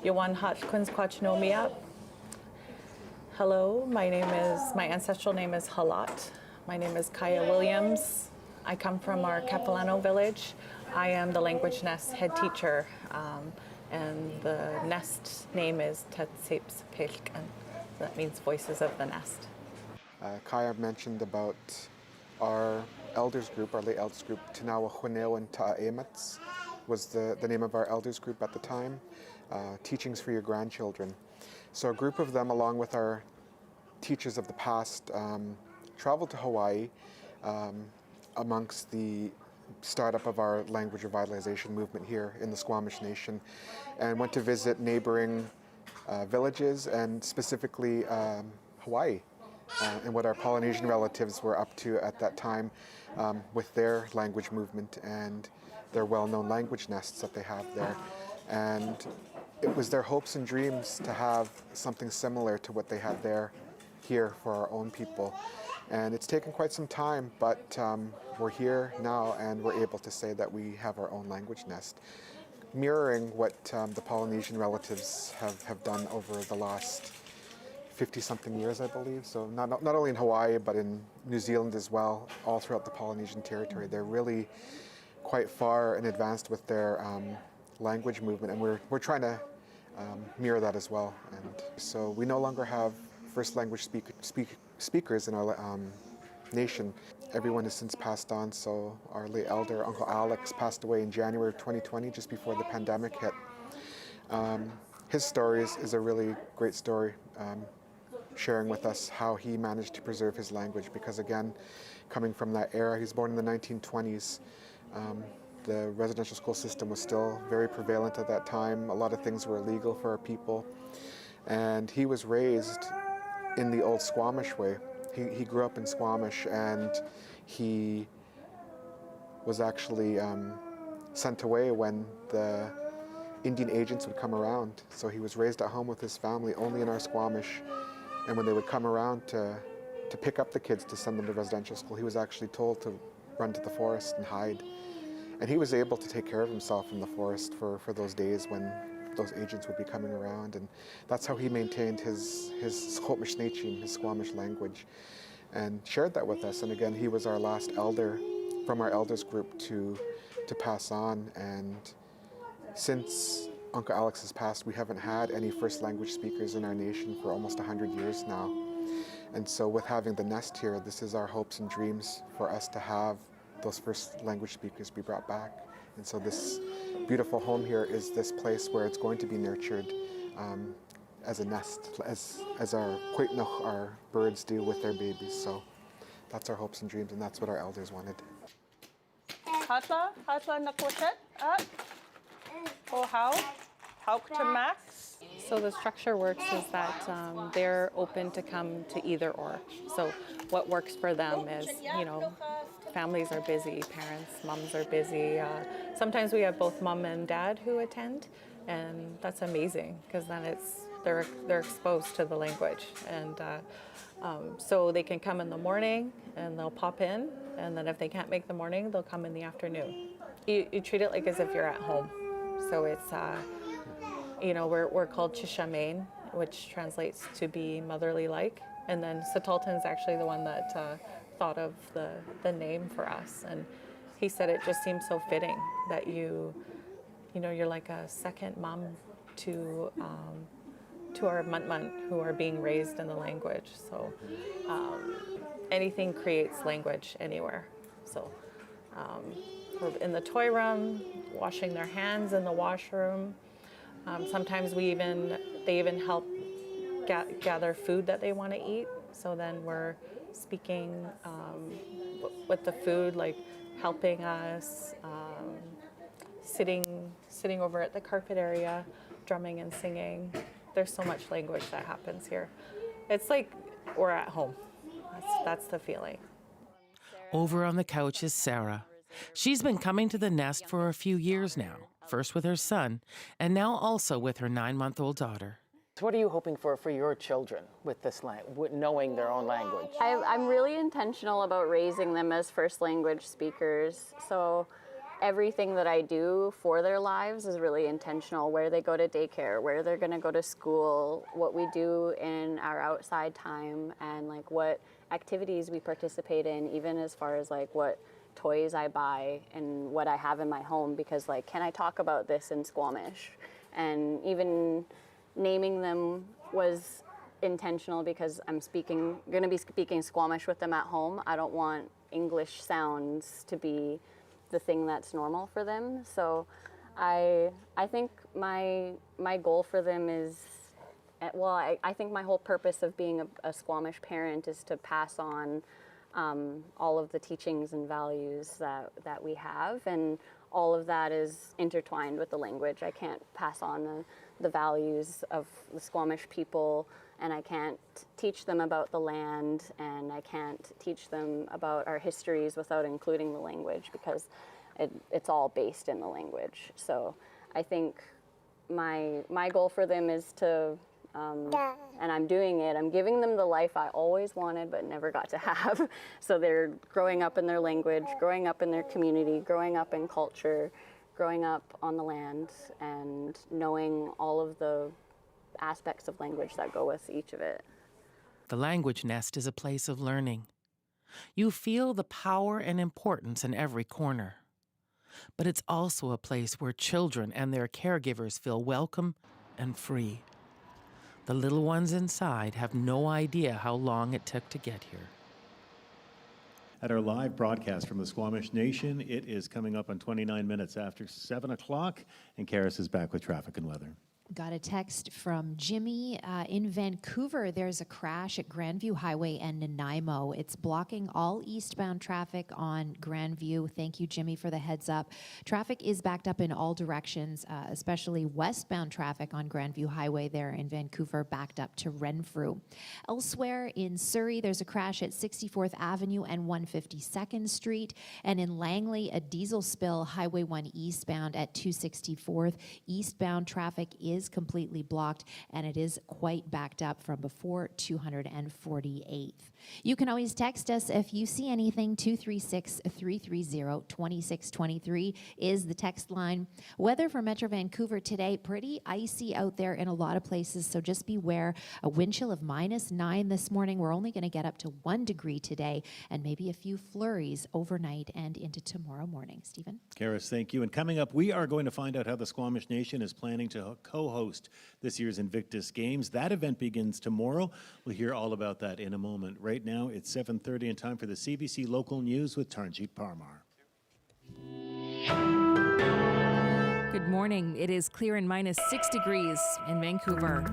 [SPEAKER 12] Yawan Hat Quins Quachnomiap. Hello, my ancestral name is Halat. My name is Kaya Williams. I come from our Capilano village. I am the Language Nest head teacher, and the nest name is Tatsep Sapeshkan. That means Voices of the Nest.
[SPEAKER 13] Kaya mentioned about our elders group, our late elders group, Tanawa Huneo and Ta'emats was the name of our elders group at the time, Teachings for Your Grandchildren. So a group of them, along with our teachers of the past, traveled to Hawaii amongst the startup of our language revitalization movement here in the Squamish Nation, and went to visit neighboring villages and specifically Hawaii and what our Polynesian relatives were up to at that time with their language movement and their well-known language nests that they have there. And it was their hopes and dreams to have something similar to what they had there here for our own people. And it's taken quite some time, but we're here now and we're able to say that we have our own language nest, mirroring what the Polynesian relatives have done over the last 50-something years, I believe. So not only in Hawaii, but in New Zealand as well, all throughout the Polynesian territory. They're really quite far and advanced with their language movement, and we're trying to mirror that as well. And so we no longer have first language speakers in our nation. Everyone has since passed on, so our late elder, Uncle Alex, passed away in January of 2020, just before the pandemic hit. His story is a really great story, sharing with us how he managed to preserve his language, because again, coming from that era, he was born in the 1920s. The residential school system was still very prevalent at that time. A lot of things were illegal for our people. And he was raised in the old Squamish way. He grew up in Squamish, and he was actually sent away when the Indian agents would come around. So he was raised at home with his family, only in our Squamish. And when they would come around to pick up the kids to send them to residential school, he was actually told to run to the forest and hide. And he was able to take care of himself in the forest for those days when those agents would be coming around. And that's how he maintained his Squamish Nation, his Squamish language, and shared that with us. And again, he was our last elder from our elders group to pass on. And since Uncle Alex has passed, we haven't had any first language speakers in our nation for almost 100 years now. And so with having the nest here, this is our hopes and dreams for us to have those first language speakers be brought back. And so this beautiful home here is this place where it's going to be nurtured as a nest, as our Quitnoch, our birds, do with their babies. So that's our hopes and dreams, and that's what our elders wanted.
[SPEAKER 12] Hatla nakwashet at or how to max. So the structure works is that they're open to come to either or. So what works for them is, families are busy, parents, moms are busy. Sometimes we have both mom and dad who attend, and that's amazing because then they're exposed to the language, and so they can come in the morning and they'll pop in, and then if they can't make the morning, they'll come in the afternoon. You treat it like as if you're at home. So it's we're called Chishamane, which translates to be motherly like, and then Satalton's actually the one that thought of the name for us, and he said it just seems so fitting that you're like a second mom to our Muntmunt who are being raised in the language. So anything creates language anywhere. So we're in the toy room, washing their hands in the washroom. Sometimes they even help gather food that they want to eat. So then we're speaking with the food, like helping us, sitting over at the carpet area, drumming and singing. There's so much language that happens here. It's like we're at home. That's the feeling.
[SPEAKER 4] Over on the couch is Sarah. She's been coming to the nest for a few years now, first with her son, and now also with her 9-month-old daughter.
[SPEAKER 14] What are you hoping for your children with this knowing their own language?
[SPEAKER 15] I'm really intentional about raising them as first language speakers. So everything that I do for their lives is really intentional. Where they go to daycare, where they're going to go to school, what we do in our outside time, and like what activities we participate in, even as far as like what toys I buy and what I have in my home, because like, can I talk about this in Squamish? And even naming them was intentional because I'm going to be speaking Squamish with them at home. I don't want English sounds to be the thing that's normal for them. So I think my goal for them is, well, I think my whole purpose of being a Squamish parent is to pass on all of the teachings and values that we have, and all of that is intertwined with the language. I can't pass on the values of the Squamish people, and I can't teach them about the land, and I can't teach them about our histories without including the language, because it's all based in the language. So I think my goal for them is to, and I'm doing it, I'm giving them the life I always wanted but never got to have. So they're growing up in their language, growing up in their community, growing up in culture, growing up on the land, and knowing all of the aspects of language that go with each of it.
[SPEAKER 4] The language nest is a place of learning. You feel the power and importance in every corner. But it's also a place where children and their caregivers feel welcome and free. The little ones inside have no idea how long it took to get here.
[SPEAKER 1] At our live broadcast from the Squamish Nation, it is coming up on 29 minutes after 7 o'clock, and Karis is back with traffic and weather.
[SPEAKER 2] Got a text from Jimmy in Vancouver. There's a crash at Grandview Highway and Nanaimo. It's blocking all eastbound traffic on Grandview. Thank you, Jimmy, for the heads up. Traffic is backed up in all directions, especially westbound traffic on Grandview Highway there in Vancouver, backed up to Renfrew. Elsewhere in Surrey, there's a crash at 64th Avenue and 152nd Street. And in Langley, a diesel spill, Highway 1 eastbound at 264th. Eastbound traffic is is completely blocked, and it is quite backed up from before 248th. You can always text us if you see anything. 236-330-2623 is the text line. Weather for Metro Vancouver today, pretty icy out there in a lot of places, so just beware. A wind chill of -9 this morning. We're only going to get up to 1 degree today, and maybe a few flurries overnight and into tomorrow morning. Stephen?
[SPEAKER 1] Karis, thank you. And coming up, we are going to find out how the Squamish Nation is planning to co-host this year's Invictus Games. That event begins tomorrow. We'll hear all about that in a moment. Right now, it's 7:30 and time for the CBC Local News with Tarnjeet Parmar.
[SPEAKER 16] Good morning. It is clear and -6 degrees in Vancouver.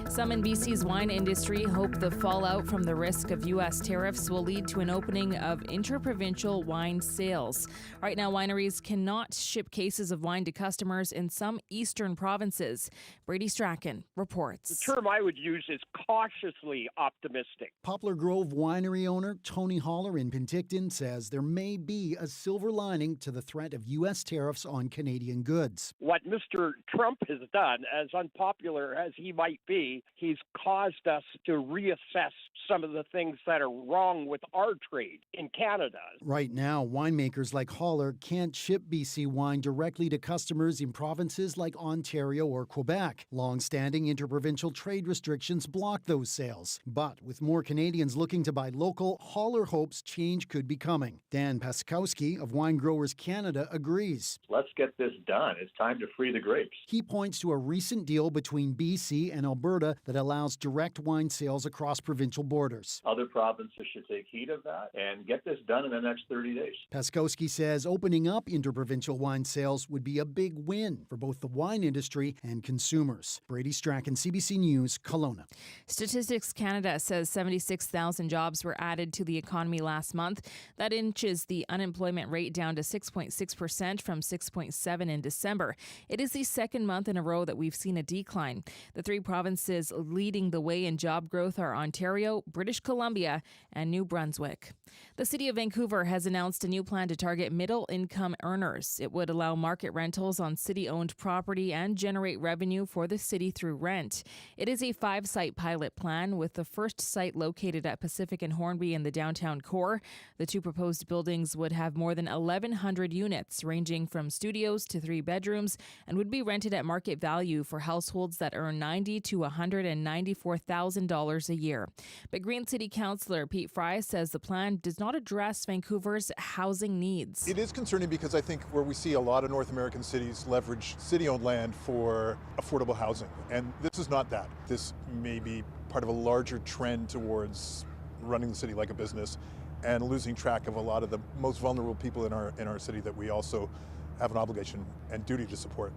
[SPEAKER 16] Some in BC's wine industry hope the fallout from the risk of U.S. tariffs will lead to an opening of interprovincial wine sales. Right now, wineries cannot ship cases of wine to customers in some eastern provinces. Brady Strachan reports.
[SPEAKER 17] The term I would use is cautiously optimistic.
[SPEAKER 18] Poplar Grove winery owner Tony Holler in Penticton says there may be a silver lining to the threat of U.S. tariffs on Canadian goods.
[SPEAKER 17] What Mr. Trump has done, as unpopular as he might be, he's caused us to reassess some of the things that are wrong with our trade in Canada.
[SPEAKER 18] Right now, winemakers like Holler can't ship BC wine directly to customers in provinces like Ontario or Quebec. Long-standing interprovincial trade restrictions block those sales. But with more Canadians looking to buy local, Holler hopes change could be coming. Dan Paskowski of Wine Growers Canada agrees.
[SPEAKER 19] Let's get this done. It's time to free the grapes.
[SPEAKER 18] He points to a recent deal between BC and Alberta that allows direct wine sales across provincial borders.
[SPEAKER 19] Other provinces should take heed of that and get this done in the next 30 days.
[SPEAKER 18] Paskowski says opening up interprovincial wine sales would be a big win for both the wine industry and consumers. Brady Strachan, CBC News, Kelowna.
[SPEAKER 16] Statistics Canada says 76,000 jobs were added to the economy last month. That inches the unemployment rate down to 6.6% from 6.7% in December. It is the second month in a row that we've seen a decline. The three provinces leading the way in job growth are Ontario, British Columbia, and New Brunswick. The City of Vancouver has announced a new plan to target middle-income earners. It would allow market rentals on city-owned property and generate revenue for the city through rent. It is a 5-site pilot plan, with the first site located at Pacific and Hornby in the downtown core. The two proposed buildings would have more than 1,100 units, ranging from studios to 3 bedrooms, and would be rented at market value for households that earn $90,000 to $194,000 a year. But Green City Councillor Pete Fry says the plan does not address Vancouver's housing needs.
[SPEAKER 20] It is concerning because I think where we see a lot of North American cities leverage city-owned land for affordable housing, and this is not that. This may be part of a larger trend towards running the city like a business and losing track of a lot of the most vulnerable people in our city that we also have an obligation and duty to support.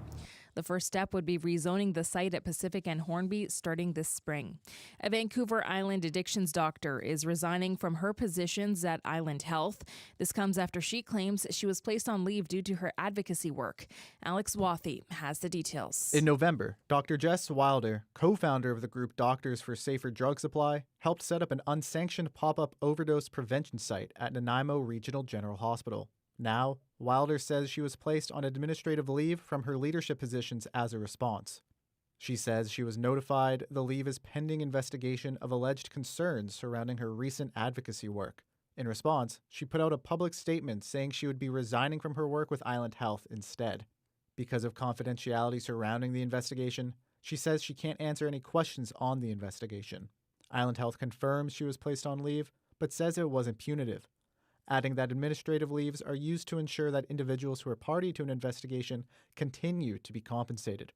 [SPEAKER 16] The first step would be rezoning the site at Pacific and Hornby starting this spring. A Vancouver Island addictions doctor is resigning from her positions at Island Health. This comes after she claims she was placed on leave due to her advocacy work. Alex Wathy has the details.
[SPEAKER 21] In November, Dr. Jess Wilder, co-founder of the group Doctors for Safer Drug Supply, helped set up an unsanctioned pop-up overdose prevention site at Nanaimo Regional General Hospital. Now, Wilder says she was placed on administrative leave from her leadership positions as a response. She says she was notified the leave is pending investigation of alleged concerns surrounding her recent advocacy work. In response, she put out a public statement saying she would be resigning from her work with Island Health instead. Because of confidentiality surrounding the investigation, she says she can't answer any questions on the investigation. Island Health confirms she was placed on leave, but says it wasn't punitive, adding that administrative leaves are used to ensure that individuals who are party to an investigation continue to be compensated.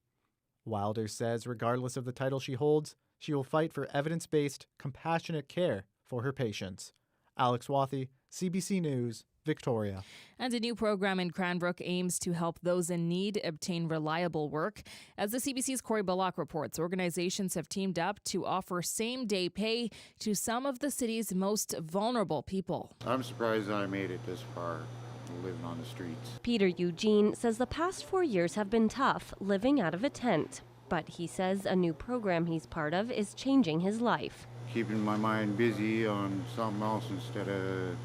[SPEAKER 21] Wilder says regardless of the title she holds, she will fight for evidence-based, compassionate care for her patients. Alex Wathy, CBC News, Victoria.
[SPEAKER 16] And a new program in Cranbrook aims to help those in need obtain reliable work. As the CBC's Corey Bullock reports, organizations have teamed up to offer same-day pay to some of the city's most vulnerable people.
[SPEAKER 22] I'm surprised I made it this far, living on the streets.
[SPEAKER 23] Peter Eugene says the past 4 years have been tough, living out of a tent. But he says a new program he's part of is changing his life.
[SPEAKER 22] Keeping my mind busy on something else instead of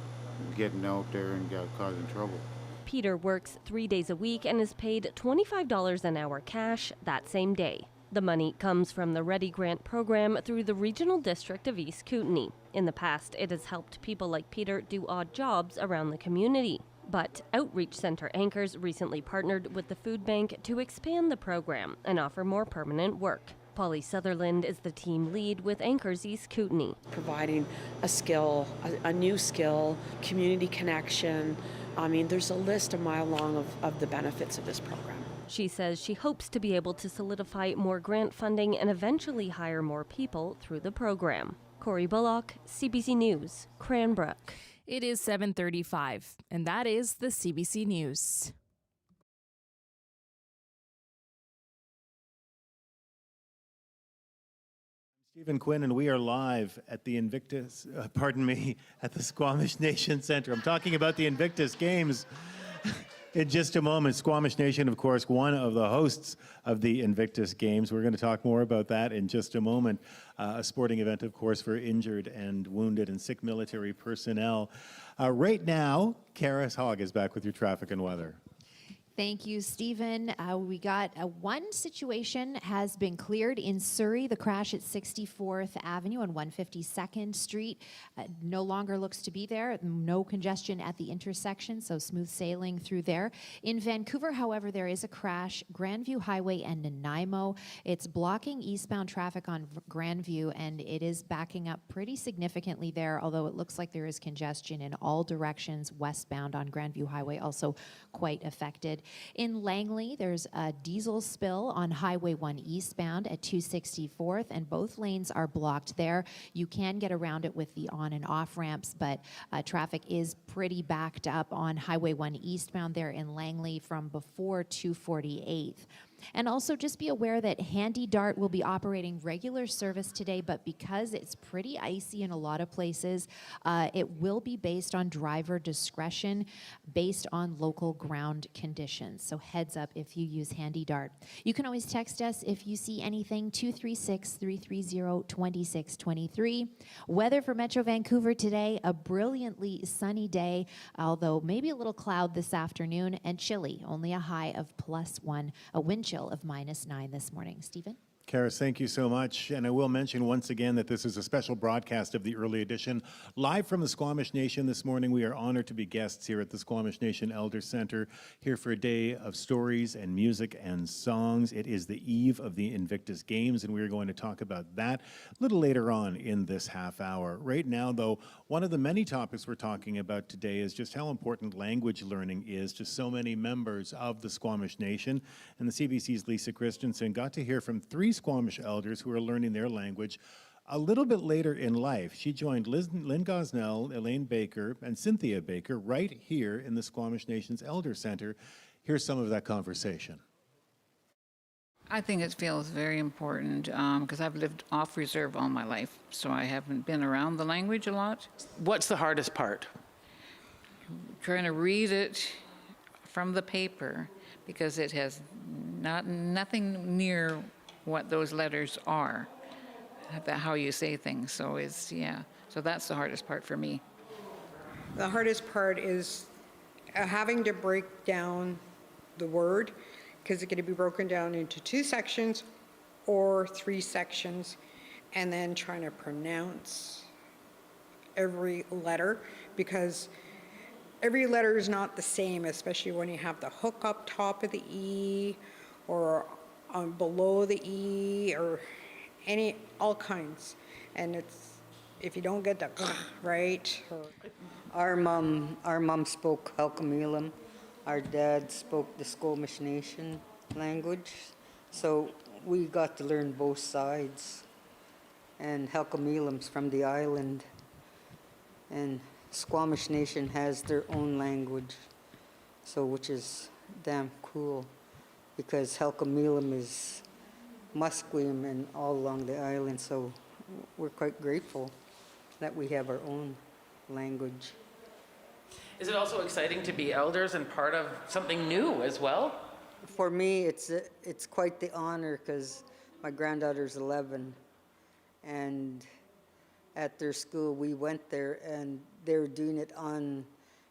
[SPEAKER 22] getting out there and causing trouble.
[SPEAKER 23] Peter works 3 days a week and is paid $25 an hour cash that same day. The money comes from the Ready Grant program through the Regional District of East Kootenay. In the past, it has helped people like Peter do odd jobs around the community. But Outreach Center anchors recently partnered with the food bank to expand the program and offer more permanent work. Polly Sutherland is the team lead with Anchors East Kootenay.
[SPEAKER 5] Providing a skill, a new skill, community connection. I mean, there's a list a mile long of the benefits of this program.
[SPEAKER 23] She says she hopes to be able to solidify more grant funding and eventually hire more people through the program. Corey Bullock, CBC News, Cranbrook.
[SPEAKER 16] It is 7:35, and that is the CBC News.
[SPEAKER 1] Stephen Quinn, and we are live at the at the Squamish Nation Center. I'm talking about the Invictus Games. In just a moment, Squamish Nation, of course, one of the hosts of the Invictus Games. We're going to talk more about that in just a moment. A sporting event, of course, for injured and wounded and sick military personnel. Right now, Karis Hogg is back with your traffic and weather.
[SPEAKER 2] Thank you, Stephen. We got one situation has been cleared in Surrey. The crash at 64th Avenue and 152nd Street no longer looks to be there. No congestion at the intersection, so smooth sailing through there. In Vancouver, however, there is a crash, Grandview Highway and Nanaimo. It's blocking eastbound traffic on Grandview, and it is backing up pretty significantly there, although it looks like there is congestion in all directions westbound on Grandview Highway, also quite affected. In Langley, there's a diesel spill on Highway 1 eastbound at 264th, and both lanes are blocked there. You can get around it with the on and off ramps, but traffic is pretty backed up on Highway 1 eastbound there in Langley from before 248th. And also just be aware that Handy Dart will be operating regular service today, but because it's pretty icy in a lot of places, it will be based on driver discretion, based on local ground conditions. So heads up if you use Handy Dart. You can always text us if you see anything, 236-330-2623. Weather for Metro Vancouver today, a brilliantly sunny day, although maybe a little cloud this afternoon, and chilly, only a high of +1, a wind chill of -9 this morning. Stephen?
[SPEAKER 1] Karis, thank you so much. And I will mention once again that this is a special broadcast of the early edition. Live from the Squamish Nation this morning, we are honored to be guests here at the Squamish Nation Elder Center, here for a day of stories and music and songs. It is the eve of the Invictus Games, and we are going to talk about that a little later on in this half hour. Right now, though, one of the many topics we're talking about today is just how important language learning is to so many members of the Squamish Nation. And the CBC's Lisa Christensen got to hear from 3 Squamish elders who are learning their language a little bit later in life. She joined Lynn Gosnell, Elaine Baker, and Cynthia Baker right here in the Squamish Nation's Elder Center. Here's some of that conversation.
[SPEAKER 7] I think it feels very important because I've lived off reserve all my life, so I haven't been around the language a lot.
[SPEAKER 14] What's the hardest part?
[SPEAKER 7] Trying to read it from the paper because it has nothing near what those letters are, how you say things. So so that's the hardest part for me.
[SPEAKER 8] The hardest part is having to break down the word, because it can be broken down into 2 sections or 3 sections, and then trying to pronounce every letter, because every letter is not the same, especially when you have the hook up top of the E or below the E or all kinds. And it's, if you don't get the right.
[SPEAKER 24] Our mom spoke Halkomelem. Our dad spoke the Squamish Nation language. So we got to learn both sides. And Halkomelem's from the island. And Squamish Nation has their own language, so which is damn cool, because Halkomelem is Musqueam and all along the island, so we're quite grateful that we have our own language.
[SPEAKER 14] Is it also exciting to be elders and part of something new as well?
[SPEAKER 24] For me, it's quite the honor, because my granddaughter's 11, and at their school we went there and they were doing it on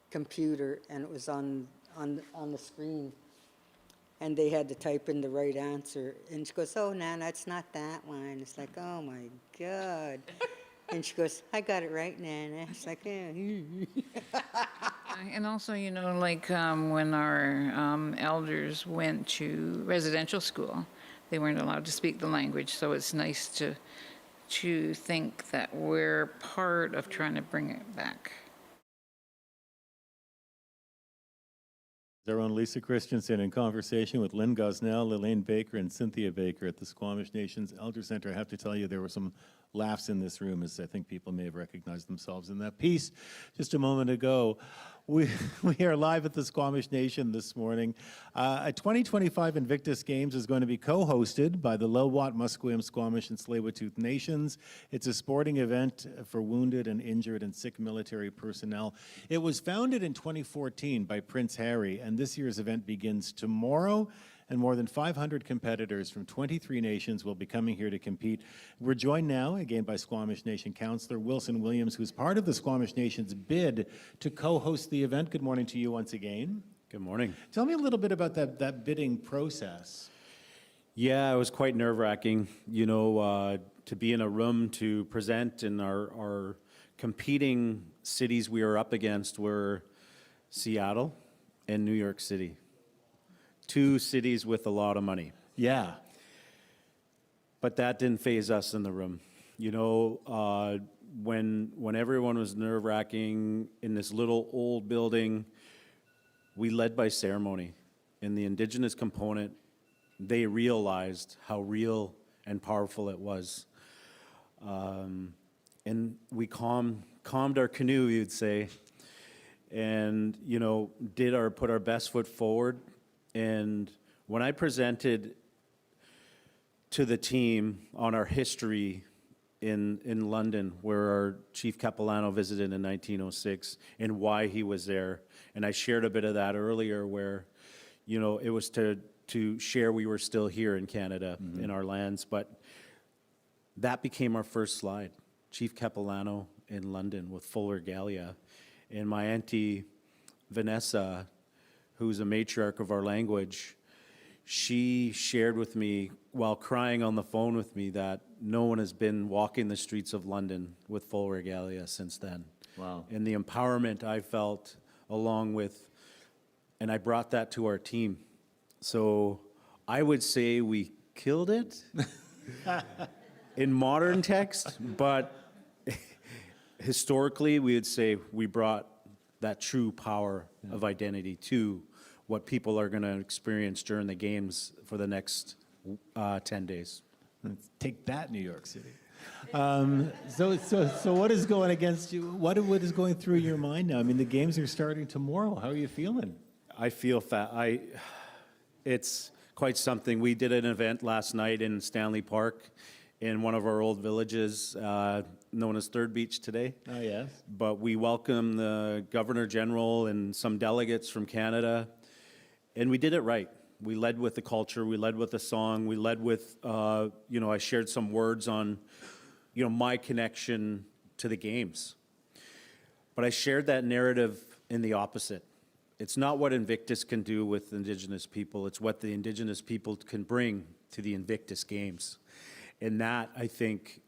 [SPEAKER 24] computer, and it was on the screen. and they had to type in the right answer. And she goes, "Oh, Nana, it's not that one." It's like, oh my God. And she goes, "I got it right, Nana." It's like, yeah.
[SPEAKER 7] And also, you know, like when our elders went to residential school, they weren't allowed to speak the language. So it's nice to think that we're part of trying to bring it back.
[SPEAKER 1] Our own Lisa Christensen in conversation with Lynn Gosnell, Lillian Baker, and Cynthia Baker at the Squamish Nation's Elder Center. I have to tell you, there were some laughs in this room, as I think people may have recognized themselves in that piece just a moment ago. We are live at the Squamish Nation this morning. A 2025 Invictus Games is going to be co-hosted by the Lil'wat, Musqueam, Squamish, and Tsleil-Waututh Nations. It's a sporting event for wounded and injured and sick military personnel. It was founded in 2014 by Prince Harry, and this year's event begins tomorrow, and more than 500 competitors from 23 nations will be coming here to compete. We're joined now, again, by Squamish Nation Councillor Wilson Williams, who's part of the Squamish Nation's bid to co-host the event. Good morning to you once again.
[SPEAKER 11] Good morning.
[SPEAKER 1] Tell me a little bit about that bidding process.
[SPEAKER 11] Yeah, it was quite nerve-wracking, you know, to be in a room to present, and our competing cities we were up against were Seattle and New York City. Two cities with a lot of money.
[SPEAKER 1] Yeah.
[SPEAKER 11] But that didn't faze us in the room. You know, when everyone was nerve-wracking in this little old building, we led by ceremony. And the Indigenous component, they realized how real and powerful it was. And we calmed our canoe, you'd say, and, you know, put our best foot forward. And when I presented to the team on our history in London, where our Chief Capilano visited in 1906, and why he was there, and I shared a bit of that earlier, where, you know, it was to share we were still here in Canada, in our lands, but that became our first slide. Chief Capilano in London with full regalia, and my auntie Vanessa, who's a matriarch of our language, she shared with me while crying on the phone with me that no one has been walking the streets of London with full regalia since then.
[SPEAKER 1] Wow.
[SPEAKER 11] And the empowerment I felt along with, and I brought that to our team. So I would say we killed it in modern text, but historically we would say we brought that true power of identity to what people are going to experience during the games for the next 10 days.
[SPEAKER 1] Let's take that, New York City. So what is going against you? What is going through your mind now? I mean, the games are starting tomorrow. How are you feeling?
[SPEAKER 11] I feel it's quite something. We did an event last night in Stanley Park in one of our old villages, known as Third Beach today.
[SPEAKER 1] Oh, yes.
[SPEAKER 11] But we welcomed the Governor General and some delegates from Canada, and we did it right. We led with the culture, we led with the song, we led with, you know, I shared some words on, you know, my connection to the games. But I shared that narrative in the opposite. It's not what Invictus can do with Indigenous people, it's what the Indigenous people can bring to the Invictus Games. And that, I think,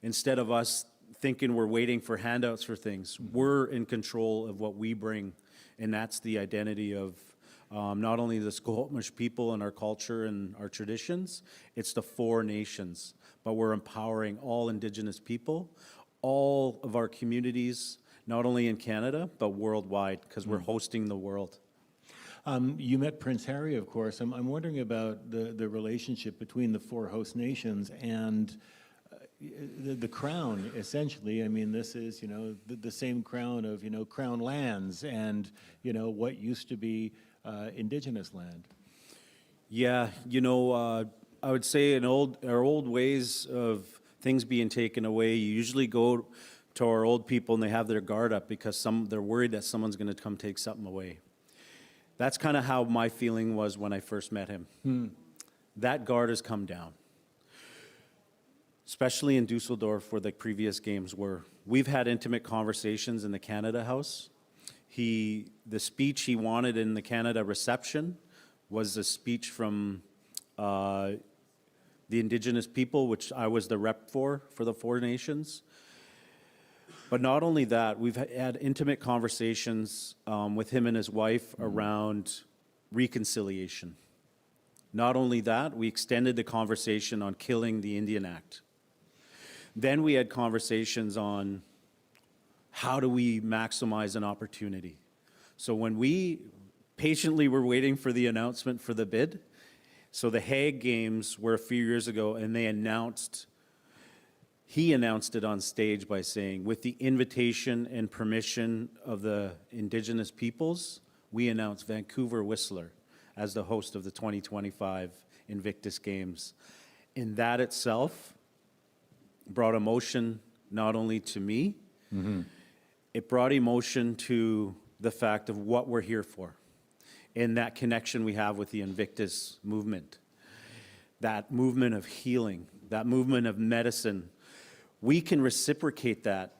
[SPEAKER 11] instead of us thinking we're waiting for handouts for things, we're in control of what we bring. And that's the identity of not only the Squamish people and our culture and our traditions, it's the 4 nations. But we're empowering all Indigenous people, all of our communities, not only in Canada, but worldwide, because we're hosting the world.
[SPEAKER 1] You met Prince Harry, of course. I'm wondering about the relationship between the 4 host nations and the crown, essentially. I mean, this is, you know, the same crown of, you know, crown lands and, you know, what used to be Indigenous land.
[SPEAKER 11] Yeah, you know, I would say our old ways of things being taken away, you usually go to our old people and they have their guard up because they're worried that someone's going to come take something away. That's kind of how my feeling was when I first met him. That guard has come down, especially in Dusseldorf where the previous games were. We've had intimate conversations in the Canada House. The speech he wanted in the Canada reception was a speech from the Indigenous people, which I was the rep for the Four Nations. But not only that, we've had intimate conversations with him and his wife around reconciliation. Not only that, we extended the conversation on killing the Indian Act. Then we had conversations on how do we maximize an opportunity. So when we patiently were waiting for the announcement for the bid, so the Hague Games were a few years ago, and he announced it on stage by saying, with the invitation and permission of the Indigenous peoples, we announce Vancouver Whistler as the host of the 2025 Invictus Games. And that itself brought emotion not only to me, it brought emotion to the fact of what we're here for and that connection we have with the Invictus movement, that movement of healing, that movement of medicine. We can reciprocate that,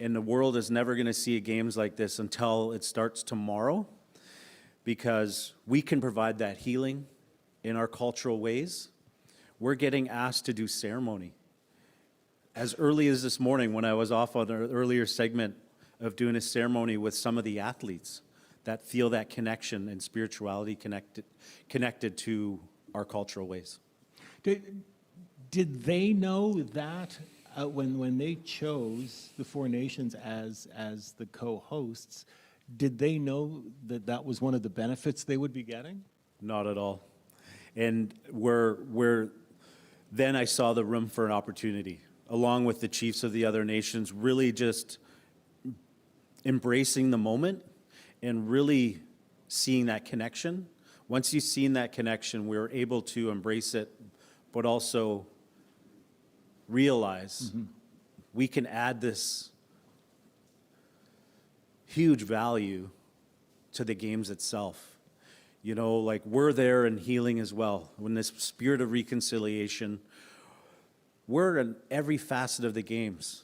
[SPEAKER 11] and the world is never going to see games like this until it starts tomorrow, because we can provide that healing in our cultural ways. We're getting asked to do ceremony. As early as this morning, when I was off on an earlier segment of doing a ceremony with some of the athletes that feel that connection and spirituality connected to our cultural ways.
[SPEAKER 1] Did they know that when they chose the Four Nations as the co-hosts, did they know that that was one of the benefits they would be getting?
[SPEAKER 11] Not at all. And then I saw the room for an opportunity, along with the chiefs of the other nations, really just embracing the moment and really seeing that connection. Once you've seen that connection, we were able to embrace it, but also realize we can add this huge value to the games itself. You know, like, we're there in healing as well. When this spirit of reconciliation, we're in every facet of the games.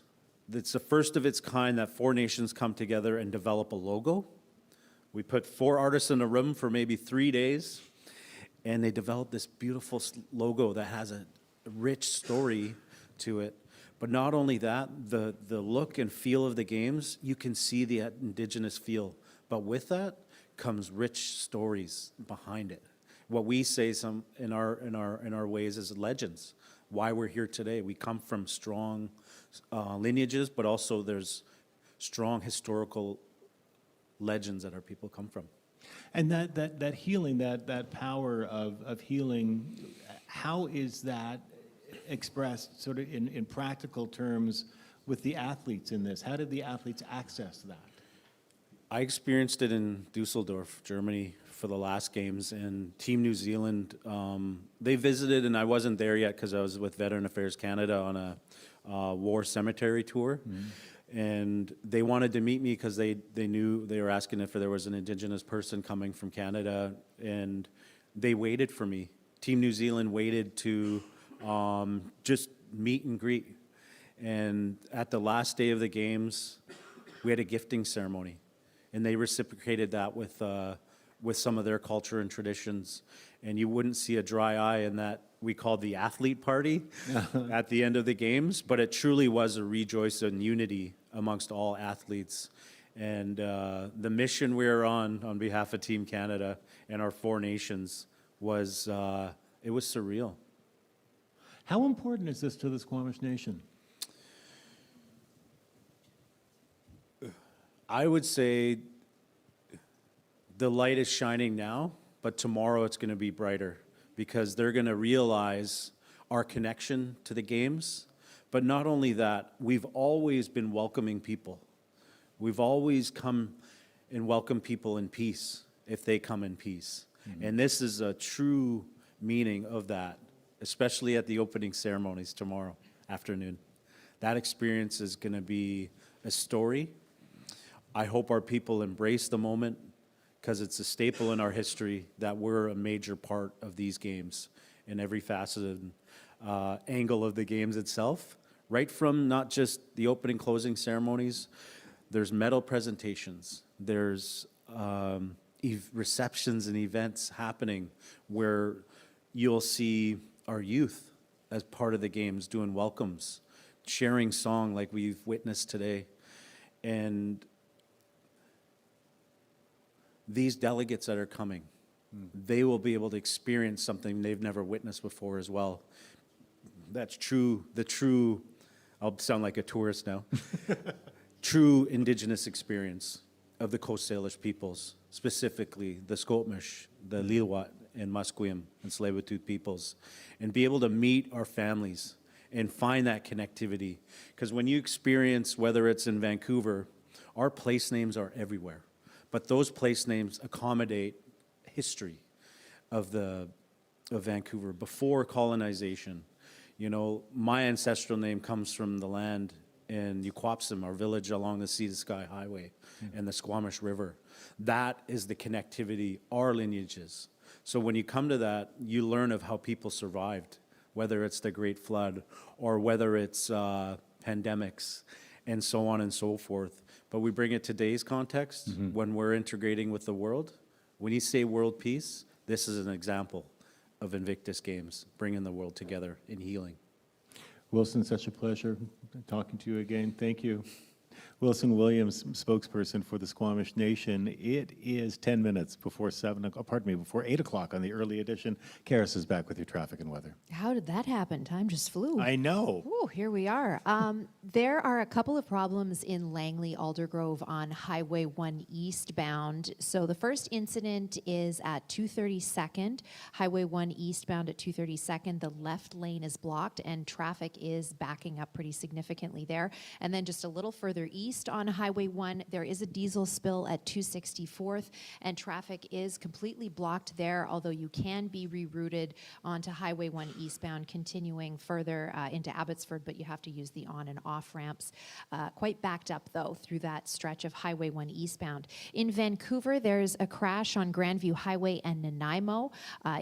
[SPEAKER 11] It's the first of its kind that Four Nations come together and develop a logo. We put 4 artists in a room for maybe 3 days, and they developed this beautiful logo that has a rich story to it. But not only that, the look and feel of the games, you can see the Indigenous feel. But with that comes rich stories behind it. What we say in our ways is legends. Why we're here today. We come from strong lineages, but also there's strong historical legends that our people come from.
[SPEAKER 1] And that healing, that power of healing, how is that expressed sort of in practical terms with the athletes in this? How did the athletes access that?
[SPEAKER 11] I experienced it in Dusseldorf, Germany, for the last games, and Team New Zealand, they visited, and I wasn't there yet because I was with Veteran Affairs Canada on a war cemetery tour. And they wanted to meet me because they knew, they were asking if there was an Indigenous person coming from Canada, and they waited for me. Team New Zealand waited to just meet and greet. And at the last day of the games, we had a gifting ceremony, and they reciprocated that with some of their culture and traditions. And you wouldn't see a dry eye in that we called the athlete party at the end of the games, but it truly was a rejoice and unity amongst all athletes. And the mission we were on behalf of Team Canada and our Four Nations was, it was surreal.
[SPEAKER 1] How important is this to the Squamish Nation?
[SPEAKER 11] I would say the light is shining now, but tomorrow it's going to be brighter, because they're going to realize our connection to the games. But not only that, we've always been welcoming people. We've always come and welcomed people in peace if they come in peace. And this is a true meaning of that, especially at the opening ceremonies tomorrow afternoon. That experience is going to be a story. I hope our people embrace the moment, because it's a staple in our history that we're a major part of these games in every faceted angle of the games itself. Right from not just the opening closing ceremonies, there's medal presentations, there's receptions and events happening where you'll see our youth as part of the games doing welcomes, sharing song like we've witnessed today. And these delegates that are coming, they will be able to experience something they've never witnessed before as well. That's true, I'll sound like a tourist now, true Indigenous experience of the Coast Salish peoples, specifically the Squamish, the Lilwat, and Musqueam and Tsleil-Waututh peoples, and be able to meet our families and find that connectivity. Because when you experience, whether it's in Vancouver, our place names are everywhere, but those place names accommodate history of Vancouver before colonization. You know, my ancestral name comes from the land in Uquapsim, our village along the Sea to Sky Highway and the Squamish River. That is the connectivity, our lineages. So when you come to that, you learn of how people survived, whether it's the Great Flood or whether it's pandemics and so on and so forth. But we bring it to today's context when we're integrating with the world. When you say world peace, this is an example of Invictus Games, bringing the world together in healing.
[SPEAKER 1] Wilson, such a pleasure talking to you again. Thank you. Wilson Williams, spokesperson for the Squamish Nation. It is 10 minutes before 8 o'clock on the early edition. Karis is back with your traffic and weather.
[SPEAKER 2] How did that happen? Time just flew.
[SPEAKER 1] I know.
[SPEAKER 2] Ooh, here we are. There are a couple of problems in Langley Aldergrove on Highway 1 eastbound. So the first incident is at 232nd. Highway 1 eastbound at 232nd. The left lane is blocked and traffic is backing up pretty significantly there. And then just a little further east on Highway 1, there is a diesel spill at 264th, and traffic is completely blocked there, although you can be rerouted onto Highway 1 eastbound, continuing further into Abbotsford, but you have to use the on and off ramps. Quite backed up, though, through that stretch of Highway 1 eastbound. In Vancouver, there's a crash on Grandview Highway and Nanaimo.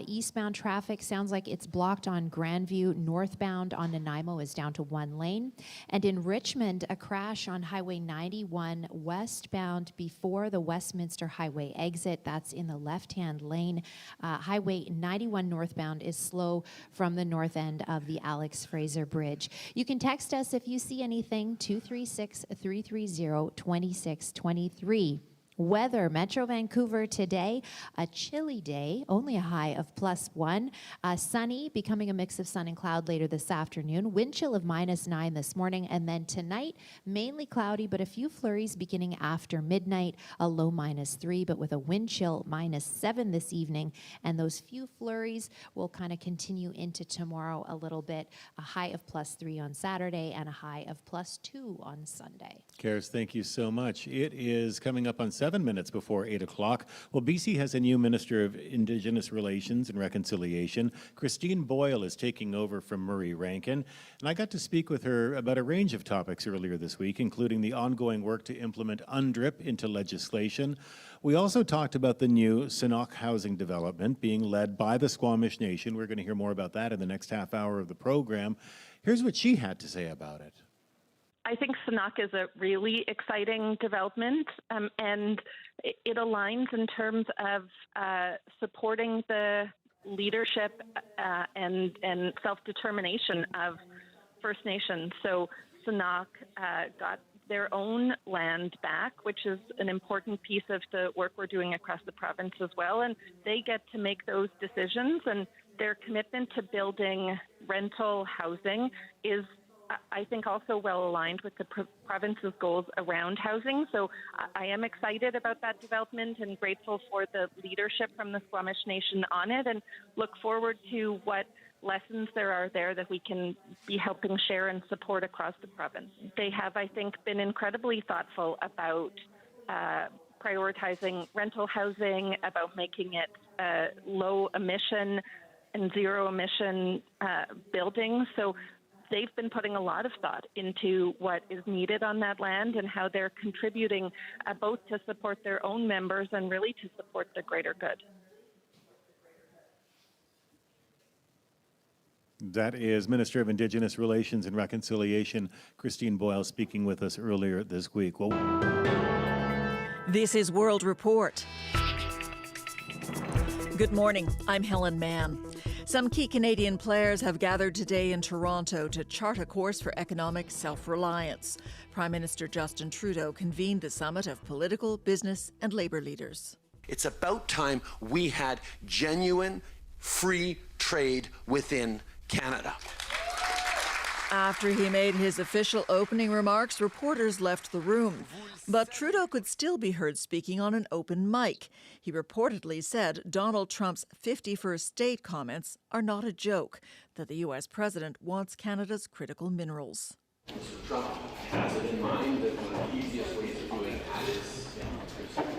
[SPEAKER 2] Eastbound traffic sounds like it's blocked on Grandview. Northbound on Nanaimo is down to one lane. And in Richmond, a crash on Highway 91 westbound before the Westminster Highway exit. That's in the left-hand lane. Highway 91 northbound is slow from the north end of the Alex Fraser Bridge. You can text us if you see anything, 236-330-2623. Weather, Metro Vancouver today, a chilly day, only a high of +1. Sunny, becoming a mix of sun and cloud later this afternoon. Wind chill of -9 this morning. And then tonight, mainly cloudy, but a few flurries beginning after midnight. A low -3, but with a wind chill -7 this evening. And those few flurries will kind of continue into tomorrow a little bit. A high of +3 on Saturday and a high of +2 on Sunday.
[SPEAKER 1] Karis, thank you so much. It is coming up on 7 minutes before 8 o'clock. Well, BC has a new Minister of Indigenous Relations and Reconciliation. Christine Boyle is taking over from Murray Rankin. And I got to speak with her about a range of topics earlier this week, including the ongoing work to implement UNDRIP into legislation. We also talked about the new Sonok housing development being led by the Squamish Nation. We're going to hear more about that in the next half hour of the program. Here's what she had to say about it.
[SPEAKER 3] I think Sonok is a really exciting development, and it aligns in terms of supporting the leadership and self-determination of First Nations. So Sonok got their own land back, which is an important piece of the work we're doing across the province as well, and they get to make those decisions, and their commitment to building rental housing is, I think, also well aligned with the province's goals around housing. So I am excited about that development and grateful for the leadership from the Squamish Nation on it, and look forward to what lessons there are there that we can be helping share and support across the province. They have, I think, been incredibly thoughtful about prioritizing rental housing, about making it low emission and zero emission buildings. So they've been putting a lot of thought into what is needed on that land and how they're contributing both to support their own members and really to support the greater good.
[SPEAKER 1] That is Minister of Indigenous Relations and Reconciliation, Christine Boyle, speaking with us earlier this week.
[SPEAKER 6] This is World Report. Good morning. I'm Helen Mann. Some key Canadian players have gathered today in Toronto to chart a course for economic self-reliance. Prime Minister Justin Trudeau convened the summit of political, business, and labour leaders.
[SPEAKER 9] It's about time we had genuine, free trade within Canada.
[SPEAKER 6] After he made his official opening remarks, reporters left the room. But Trudeau could still be heard speaking on an open mic. He reportedly said Donald Trump's 51st state comments are not a joke, that the U.S. president wants Canada's critical minerals.
[SPEAKER 9] Mr. Trump has it in mind that one of the easiest ways of doing that is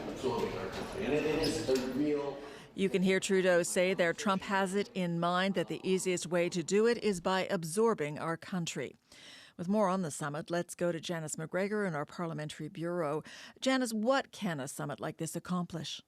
[SPEAKER 9] absorbing our country. And it is a real...
[SPEAKER 6] You can hear Trudeau say there Trump has it in mind that the easiest way to do it is by absorbing our country. With more on the summit, let's go to Janice McGregor in our Parliamentary Bureau. Janice, what can a summit like this accomplish?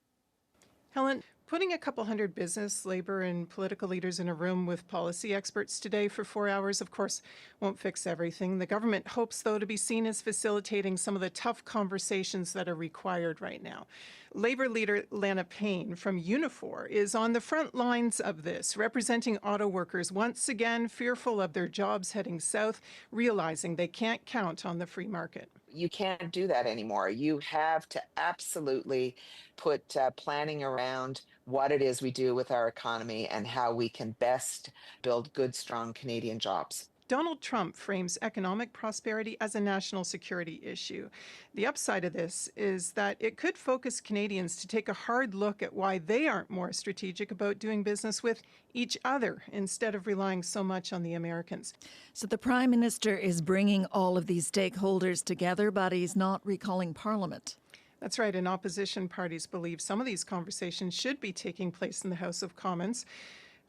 [SPEAKER 10] Helen, putting a couple hundred business, labor, and political leaders in a room with policy experts today for 4 hours, of course, won't fix everything. The government hopes, though, to be seen as facilitating some of the tough conversations that are required right now. Labor leader Lana Payne from Unifor is on the front lines of this, representing auto workers once again fearful of their jobs heading south, realizing they can't count on the free market.
[SPEAKER 13] You can't do that anymore. You have to absolutely put planning around what it is we do with our economy and how we can best build good, strong Canadian jobs.
[SPEAKER 10] Donald Trump frames economic prosperity as a national security issue. The upside of this is that it could focus Canadians to take a hard look at why they aren't more strategic about doing business with each other instead of relying so much on the Americans.
[SPEAKER 6] So the Prime Minister is bringing all of these stakeholders together, but he's not recalling Parliament.
[SPEAKER 10] That's right, and opposition parties believe some of these conversations should be taking place in the House of Commons.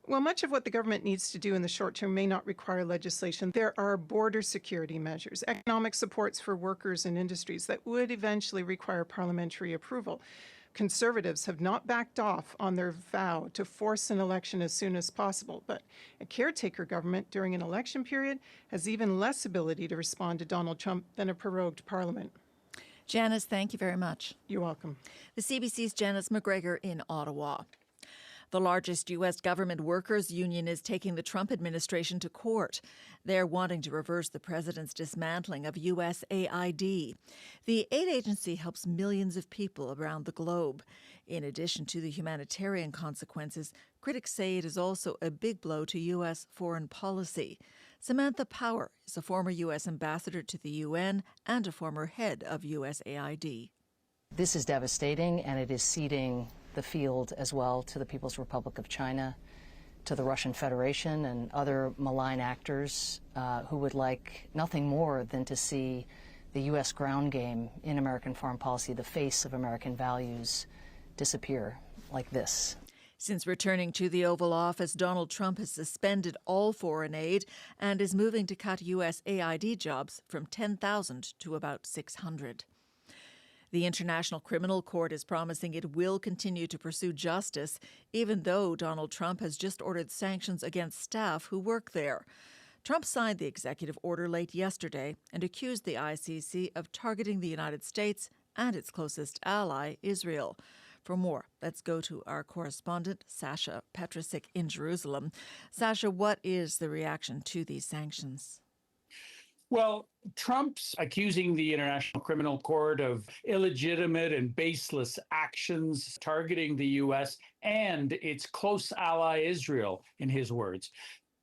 [SPEAKER 10] While much of what the government needs to do in the short term may not require legislation, there are border security measures, economic supports for workers and industries that would eventually require parliamentary approval. Conservatives have not backed off on their vow to force an election as soon as possible, but a caretaker government during an election period has even less ability to respond to Donald Trump than a prorogued parliament.
[SPEAKER 6] Janice, thank you very much.
[SPEAKER 10] You're welcome.
[SPEAKER 6] The CBC's Janice McGregor in Ottawa. The largest U.S. government workers' union is taking the Trump administration to court. They're wanting to reverse the president's dismantling of USAID. The aid agency helps millions of people around the globe. In addition to the humanitarian consequences, critics say it is also a big blow to U.S. foreign policy. Samantha Power is a former U.S. ambassador to the UN and a former head of USAID.
[SPEAKER 25] This is devastating, and it is ceding the field as well to the People's Republic of China, to the Russian Federation and other malign actors who would like nothing more than to see the U.S. ground game in American foreign policy, the face of American values, disappear like this.
[SPEAKER 6] Since returning to the Oval Office, Donald Trump has suspended all foreign aid and is moving to cut USAID jobs from 10,000 to about 600. The International Criminal Court is promising it will continue to pursue justice, even though Donald Trump has just ordered sanctions against staff who work there. Trump signed the executive order late yesterday and accused the ICC of targeting the United States and its closest ally, Israel. For more, let's go to our correspondent, Sasha Petrusik in Jerusalem. Sasha, what is the reaction to these sanctions?
[SPEAKER 26] Well, Trump's accusing the International Criminal Court of illegitimate and baseless actions targeting the U.S. and its close ally Israel, in his words.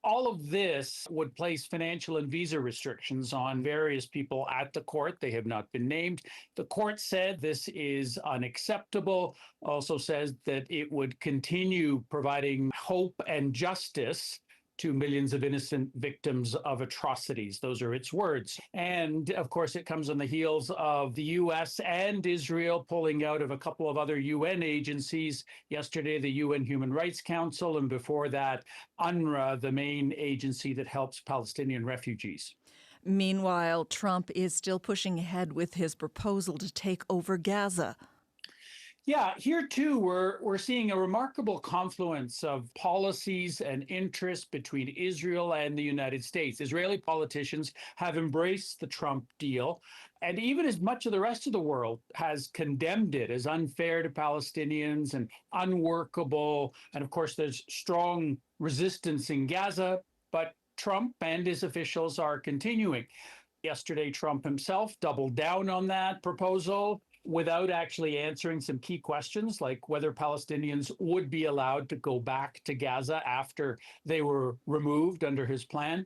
[SPEAKER 26] All of this would place financial and visa restrictions on various people at the court. They have not been named. The court said this is unacceptable, also says that it would continue providing hope and justice to millions of innocent victims of atrocities. Those are its words. And of course, it comes on the heels of the U.S. and Israel pulling out of a couple of other UN agencies. Yesterday, the UN Human Rights Council, and before that, UNRWA, the main agency that helps Palestinian refugees.
[SPEAKER 6] Meanwhile, Trump is still pushing ahead with his proposal to take over Gaza.
[SPEAKER 26] Yeah, here too, we're seeing a remarkable confluence of policies and interests between Israel and the United States. Israeli politicians have embraced the Trump deal. And even as much of the rest of the world has condemned it as unfair to Palestinians and unworkable, and of course there's strong resistance in Gaza, but Trump and his officials are continuing. Yesterday, Trump himself doubled down on that proposal without actually answering some key questions, like whether Palestinians would be allowed to go back to Gaza after they were removed under his plan.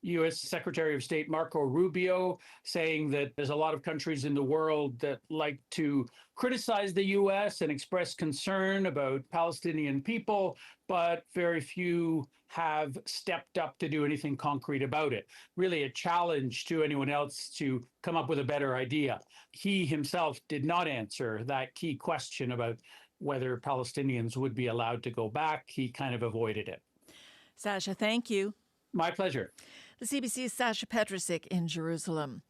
[SPEAKER 26] U.S. Secretary of State Marco Rubio saying that there's a lot of countries in the world that like to criticize the U.S. and express concern about Palestinian people, but very few have stepped up to do anything concrete about it. Really a challenge to anyone else to come up with a better idea. He himself did not answer that key question about whether Palestinians would be allowed to go back. He kind of avoided it.
[SPEAKER 6] Sasha, thank you.
[SPEAKER 26] My pleasure.
[SPEAKER 6] The CBC's Sasha Petrusik in Jerusalem.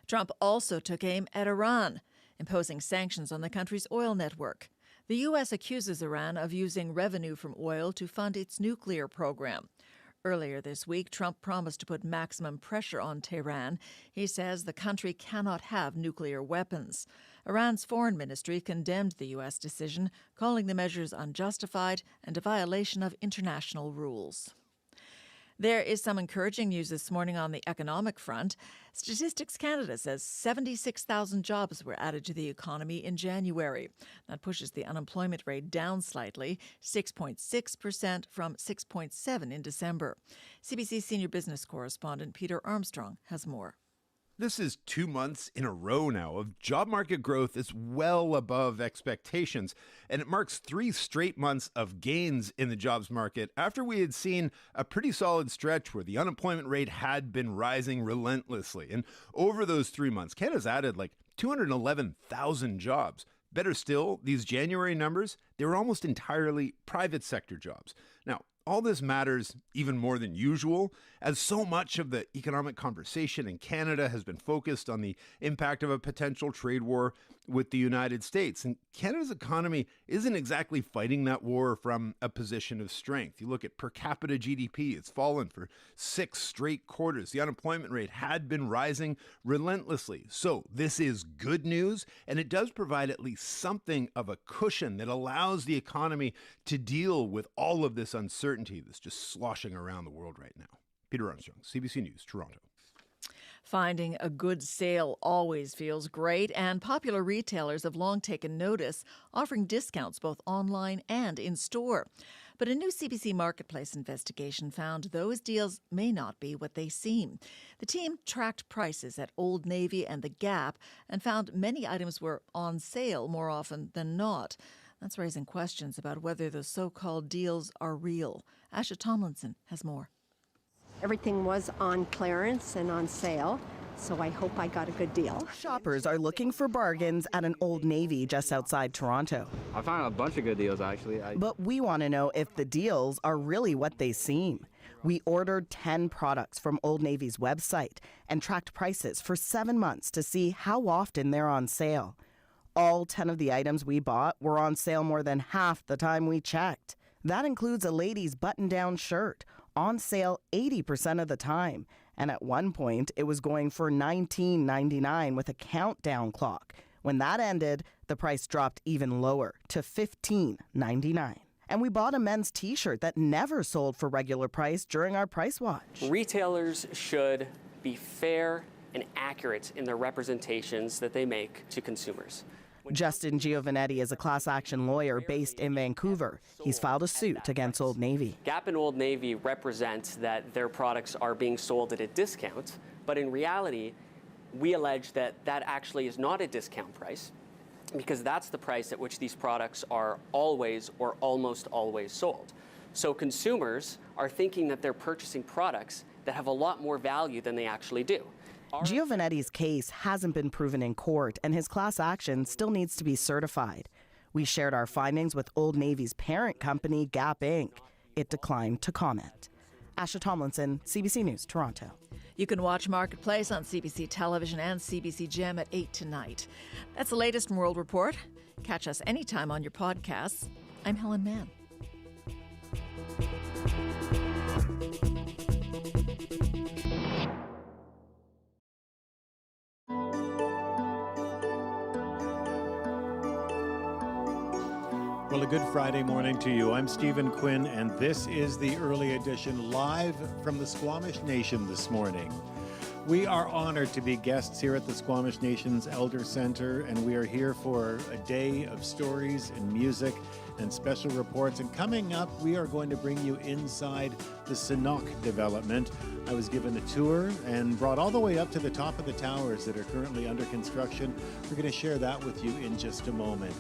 [SPEAKER 6] Trump also took aim at Iran, imposing sanctions on the country's oil network. The U.S. accuses Iran of using revenue from oil to fund its nuclear program. Earlier this week, Trump promised to put maximum pressure on Tehran. He says the country cannot have nuclear weapons. Iran's foreign ministry condemned the U.S. decision, calling the measures unjustified and a violation of international rules. There is some encouraging news this morning on the economic front. Statistics Canada says 76,000 jobs were added to the economy in January. That pushes the unemployment rate down slightly, 6.6% from 6.7% in December. CBC senior business correspondent Peter Armstrong has more.
[SPEAKER 4] This is 2 months in a row now of job market growth that's well above expectations, and it marks 3 straight months of gains in the jobs market after we had seen a pretty solid stretch where the unemployment rate had been rising relentlessly. And over those 3 months, Canada's added like 211,000 jobs. Better still, these January numbers, they were almost entirely private sector jobs. Now, all this matters even more than usual, as so much of the economic conversation in Canada has been focused on the impact of a potential trade war with the United States. And Canada's economy isn't exactly fighting that war from a position of strength. You look at per capita GDP, it's fallen for 6 straight quarters. The unemployment rate had been rising relentlessly. So this is good news, and it does provide at least something of a cushion that allows the economy to deal with all of this uncertainty that's just sloshing around the world right now. Peter Armstrong, CBC News, Toronto.
[SPEAKER 6] Finding a good sale always feels great, and popular retailers have long taken notice, offering discounts both online and in store. But a new CBC Marketplace investigation found those deals may not be what they seem. The team tracked prices at Old Navy and The Gap and found many items were on sale more often than not. That's raising questions about whether the so-called deals are real. Asha Tomlinson has more.
[SPEAKER 12] Everything was on clearance and on sale, so I hope I got a good deal.
[SPEAKER 15] Shoppers are looking for bargains at an Old Navy just outside Toronto.
[SPEAKER 17] I found a bunch of good deals, actually.
[SPEAKER 15] But we want to know if the deals are really what they seem. We ordered 10 products from Old Navy's website and tracked prices for 7 months to see how often they're on sale. All 10 of the items we bought were on sale more than half the time we checked. That includes a lady's button-down shirt, on sale 80% of the time. And at one point, it was going for $19.99 with a countdown clock. When that ended, the price dropped even lower to $15.99. And we bought a men's T-shirt that never sold for regular price during our price watch.
[SPEAKER 18] Retailers should be fair and accurate in their representations that they make to consumers.
[SPEAKER 15] Justin Giovanetti is a class action lawyer based in Vancouver. He's filed a suit against Old Navy.
[SPEAKER 18] Gap and Old Navy represent that their products are being sold at a discount, but in reality, we allege that that actually is not a discount price, because that's the price at which these products are always or almost always sold. So consumers are thinking that they're purchasing products that have a lot more value than they actually do.
[SPEAKER 15] Giovanetti's case hasn't been proven in court, and his class action still needs to be certified. We shared our findings with Old Navy's parent company, Gap Inc. It declined to comment. Asha Tomlinson, CBC News, Toronto.
[SPEAKER 6] You can watch Marketplace on CBC Television and CBC Gem at 8 tonight. That's the latest from World Report. Catch us anytime on your podcasts. I'm Helen Mann.
[SPEAKER 1] Well, a good Friday morning to you. I'm Stephen Quinn, and this is the Early Edition live from the Squamish Nation this morning. We are honored to be guests here at the Squamish Nation's Elder Center, and we are here for a day of stories and music and special reports. And coming up, we are going to bring you inside the Sonok development. I was given a tour and brought all the way up to the top of the towers that are currently under construction. We're going to share that with you in just a moment.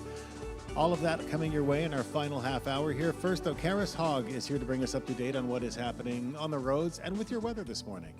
[SPEAKER 1] All of that coming your way in our final half hour here. First, though, Karis Hogg is here to bring us up to date on what is happening on the roads and with your weather this morning.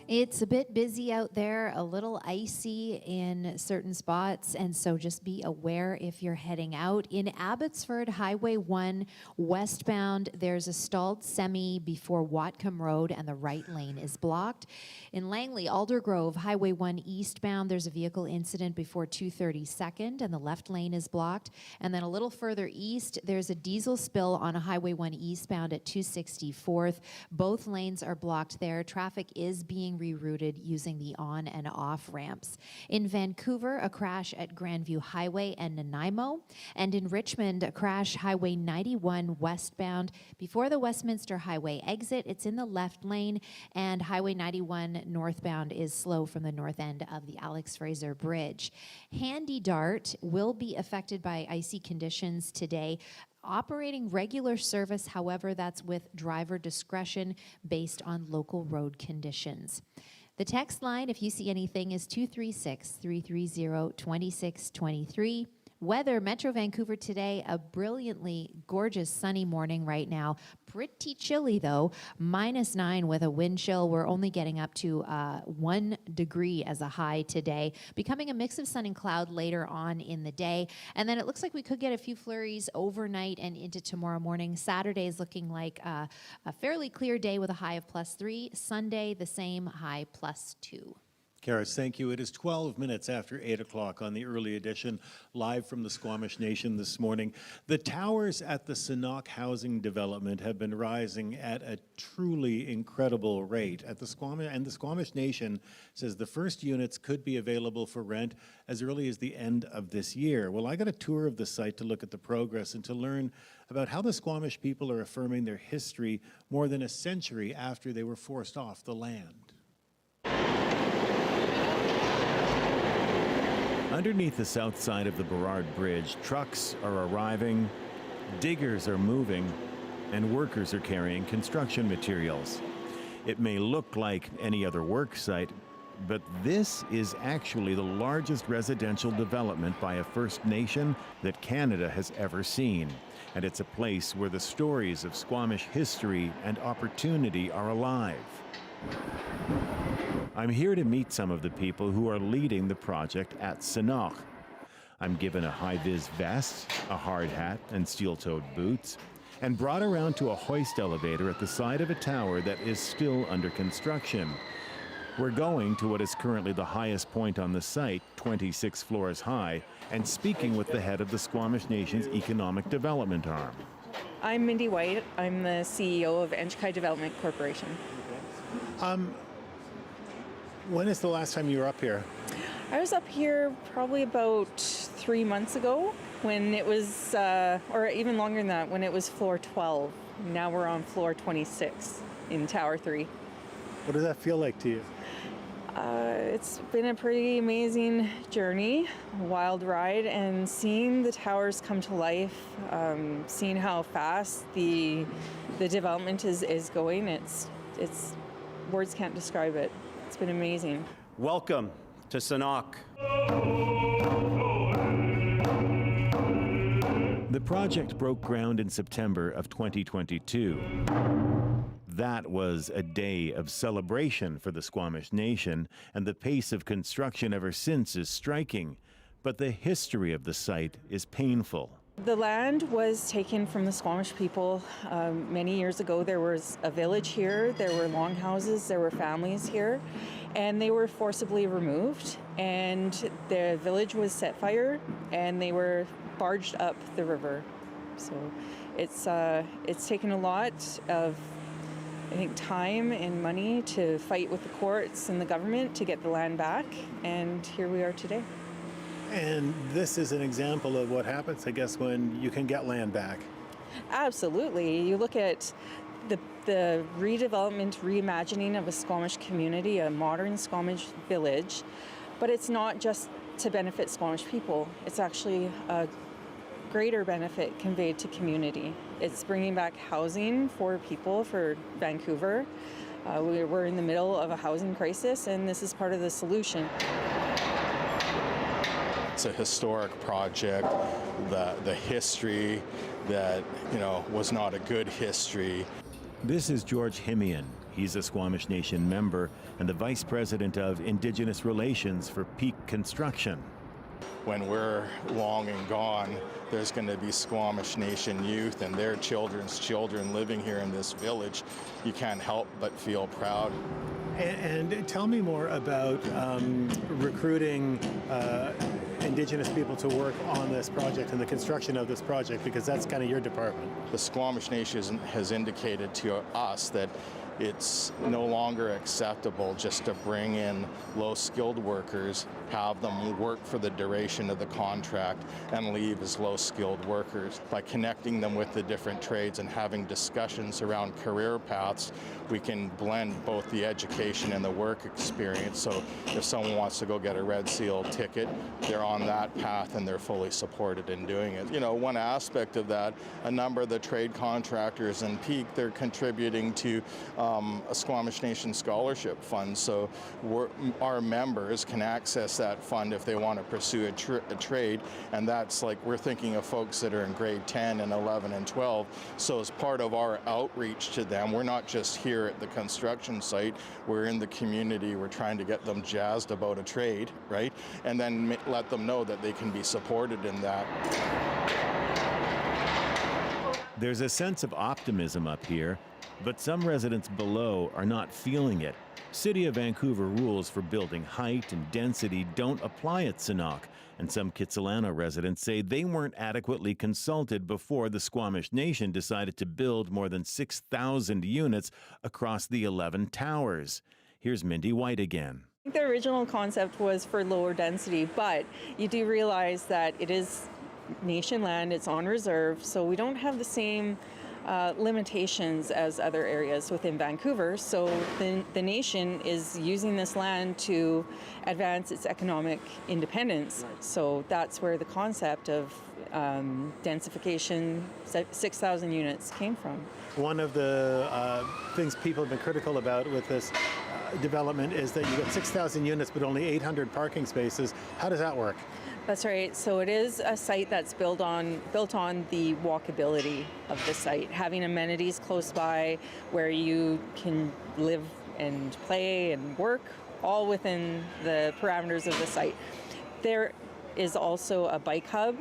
[SPEAKER 2] It's a bit busy out there, a little icy in certain spots, and so just be aware if you're heading out. In Abbotsford, Highway 1 westbound, there's a stalled semi before Whatcom Road, and the right lane is blocked. In Langley, Aldergrove, Highway 1 eastbound, there's a vehicle incident before 232nd, and the left lane is blocked. And then a little further east, there's a diesel spill on Highway 1 eastbound at 264th. Both lanes are blocked there. Traffic is being rerouted using the on and off ramps. In Vancouver, a crash at Grandview Highway and Nanaimo. And in Richmond, a crash Highway 91 westbound before the Westminster Highway exit. It's in the left lane, and Highway 91 northbound is slow from the north end of the Alex Fraser Bridge. Handy Dart will be affected by icy conditions today. Operating regular service, however, that's with driver discretion based on local road conditions. The text line, if you see anything, is 236-330-2623. Weather, Metro Vancouver today, a brilliantly gorgeous sunny morning right now. Pretty chilly though, -9 with a wind chill. We're only getting up to 1 degree as a high today, becoming a mix of sun and cloud later on in the day. And then it looks like we could get a few flurries overnight and into tomorrow morning. Saturday is looking like a fairly clear day with a high of +3. Sunday, the same, high +2.
[SPEAKER 1] Karis, thank you. It is 12 minutes after 8 o'clock on the Early Edition, live from the Squamish Nation this morning. The towers at the Sonok housing development have been rising at a truly incredible rate. The Squamish Nation says the first units could be available for rent as early as the end of this year. Well, I got a tour of the site to look at the progress and to learn about how the Squamish people are affirming their history more than a century after they were forced off the land. Underneath the south side of the Burrard Bridge, trucks are arriving, diggers are moving, and workers are carrying construction materials. It may look like any other work site, but this is actually the largest residential development by a First Nation that Canada has ever seen. And it's a place where the stories of Squamish history and opportunity are alive. I'm here to meet some of the people who are leading the project at Sonok. I'm given a high-vis vest, a hard hat, and steel-toed boots, and brought around to a hoist elevator at the side of a tower that is still under construction. We're going to what is currently the highest point on the site, 26 floors high, and speaking with the head of the Squamish Nation's Economic Development Arm.
[SPEAKER 5] I'm Mindy White. I'm the CEO of Enchkai Development Corporation.
[SPEAKER 1] When is the last time you were up here?
[SPEAKER 5] I was up here probably about 3 months ago when it was, or even longer than that, when it was floor 12. Now we're on floor 26 in Tower 3.
[SPEAKER 1] What does that feel like to you?
[SPEAKER 5] It's been a pretty amazing journey, wild ride, and seeing the towers come to life, seeing how fast the development is going, it's words can't describe it. It's been amazing.
[SPEAKER 19] Welcome to Sonok.
[SPEAKER 1] The project broke ground in September of 2022. That was a day of celebration for the Squamish Nation, and the pace of construction ever since is striking. But the history of the site is painful.
[SPEAKER 5] The land was taken from the Squamish people many years ago. There was a village here, there were longhouses, there were families here, and they were forcibly removed, and the village was set fire, and they were barged up the river. So it's taken a lot of, I think, time and money to fight with the courts and the government to get the land back, and here we are today.
[SPEAKER 1] And this is an example of what happens, I guess, when you can get land back.
[SPEAKER 5] Absolutely. You look at the redevelopment, reimagining of a Squamish community, a modern Squamish village, but it's not just to benefit Squamish people. It's actually a greater benefit conveyed to community. It's bringing back housing for people, for Vancouver. We're in the middle of a housing crisis, and this is part of the solution.
[SPEAKER 8] It's a historic project. The history that, was not a good history.
[SPEAKER 1] This is George Himian. He's a Squamish Nation member and the Vice President of Indigenous Relations for Peak Construction.
[SPEAKER 8] When we're long and gone, there's going to be Squamish Nation youth and their children's children living here in this village. You can't help but feel proud.
[SPEAKER 1] And tell me more about recruiting Indigenous people to work on this project and the construction of this project, because that's kind of your department.
[SPEAKER 8] The Squamish Nation has indicated to us that it's no longer acceptable just to bring in low-skilled workers, have them work for the duration of the contract, and leave as low-skilled workers. By connecting them with the different trades and having discussions around career paths, we can blend both the education and the work experience. So if someone wants to go get a Red Seal ticket, they're on that path and they're fully supported in doing it. One aspect of that, a number of the trade contractors in Peak, they're contributing to a Squamish Nation scholarship fund. So our members can access that fund if they want to pursue a trade. And that's like, we're thinking of folks that are in grade 10 and 11 and 12. So as part of our outreach to them, we're not just here at the construction site, we're in the community, we're trying to get them jazzed about a trade, right? And then let them know that they can be supported in that.
[SPEAKER 1] There's a sense of optimism up here, but some residents below are not feeling it. City of Vancouver rules for building height and density don't apply at Sonok, and some Kitsilano residents say they weren't adequately consulted before the Squamish Nation decided to build more than 6,000 units across the 11 towers. Here's Mindy White again.
[SPEAKER 5] The original concept was for lower density, but you do realize that it is nation land, it's on reserve, so we don't have the same limitations as other areas within Vancouver. So the nation is using this land to advance its economic independence. So that's where the concept of densification, 6,000 units, came from.
[SPEAKER 1] One of the things people have been critical about with this development is that you get 6,000 units but only 800 parking spaces. How does that work?
[SPEAKER 5] That's right. So it is a site that's built on the walkability of the site, having amenities close by where you can live and play and work all within the parameters of the site. There is also a bike hub,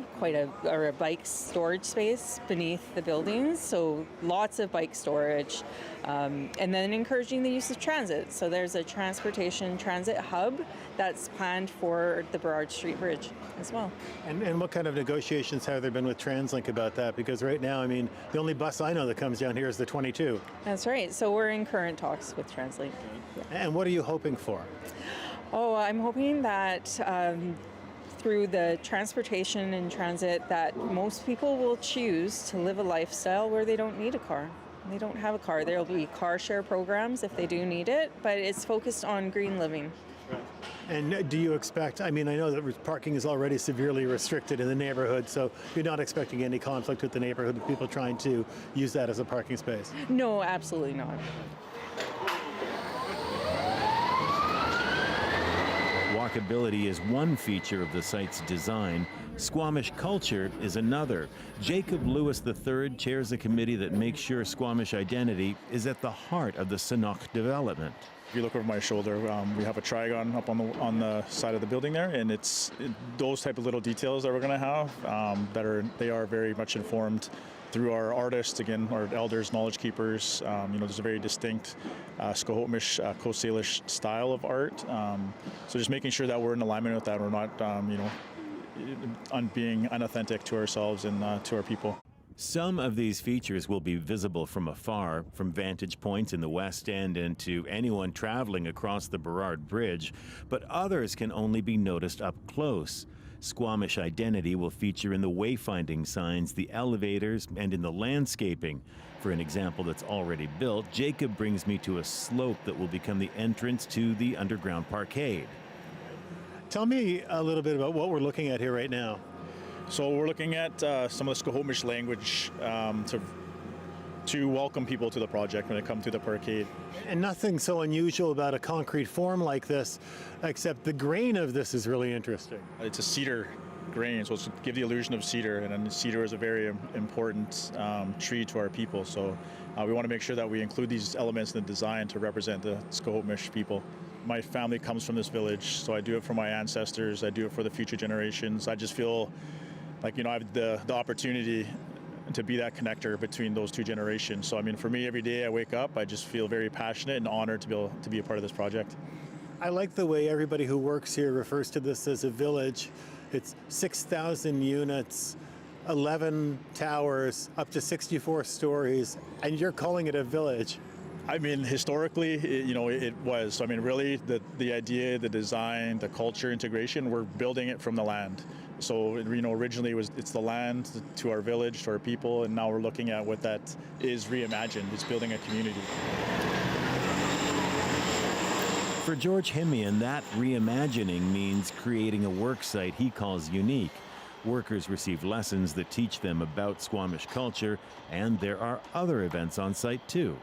[SPEAKER 5] or a bike storage space beneath the buildings, so lots of bike storage, and then encouraging the use of transit. So there's a transit hub that's planned for the Burrard Street Bridge as well.
[SPEAKER 1] And what kind of negotiations have there been with TransLink about that? Because right now, the only bus I know that comes down here is the 22.
[SPEAKER 5] That's right. So we're in current talks with TransLink.
[SPEAKER 1] Yeah. And what are you hoping for?
[SPEAKER 5] Oh, I'm hoping that through the transportation and transit that most people will choose to live a lifestyle where they don't need a car. They don't have a car. There will be car share programs if they do need it, but it's focused on green living.
[SPEAKER 1] Right. And do you expect, I know that parking is already severely restricted in the neighborhood, so you're not expecting any conflict with the neighborhood, with people trying to use that as a parking space?
[SPEAKER 5] No, absolutely not.
[SPEAKER 1] Walkability is one feature of the site's design. Squamish culture is another. Jacob Lewis III chairs a committee that makes sure Squamish identity is at the heart of the Sonok development.
[SPEAKER 16] If you look over my shoulder, we have a trigon up on the side of the building there, and it's those type of little details that we're going to have they are very much informed through our artists, again, our elders, knowledge keepers. There's a very distinct Squamish, Coast Salish style of art. So just making sure that we're in alignment with that, we're not, being unauthentic to ourselves and to our people.
[SPEAKER 1] Some of these features will be visible from afar, from vantage points in the West End and to anyone traveling across the Burrard Bridge, but others can only be noticed up close. Squamish identity will feature in the wayfinding signs, the elevators, and in the landscaping. For an example that's already built, Jacob brings me to a slope that will become the entrance to the underground parkade. Tell me a little bit about what we're looking at here right now.
[SPEAKER 16] So we're looking at some of the Squamish language to welcome people to the project when they come to the parkade.
[SPEAKER 1] And nothing so unusual about a concrete form like this, except the grain of this is really interesting.
[SPEAKER 16] It's a cedar grain, so it's to give the illusion of cedar, and then cedar is a very important tree to our people. So we want to make sure that we include these elements in the design to represent the Squamish people. My family comes from this village, so I do it for my ancestors, I do it for the future generations. I just feel like, I have the opportunity to be that connector between those two generations. So, for me, every day I wake up, I just feel very passionate and honored to be able to be a part of this project.
[SPEAKER 1] I like the way everybody who works here refers to this as a village. It's 6,000 units, 11 towers, up to 64 stories, and you're calling it a village.
[SPEAKER 16] Historically, it was. So, really, the idea, the design, the culture integration, we're building it from the land. So, originally it's the land to our village, to our people, and now we're looking at what that is reimagined. It's building a community.
[SPEAKER 1] For George Himian, that reimagining means creating a work site he calls unique. Workers receive lessons that teach them about Squamish culture, and there are other events on site too.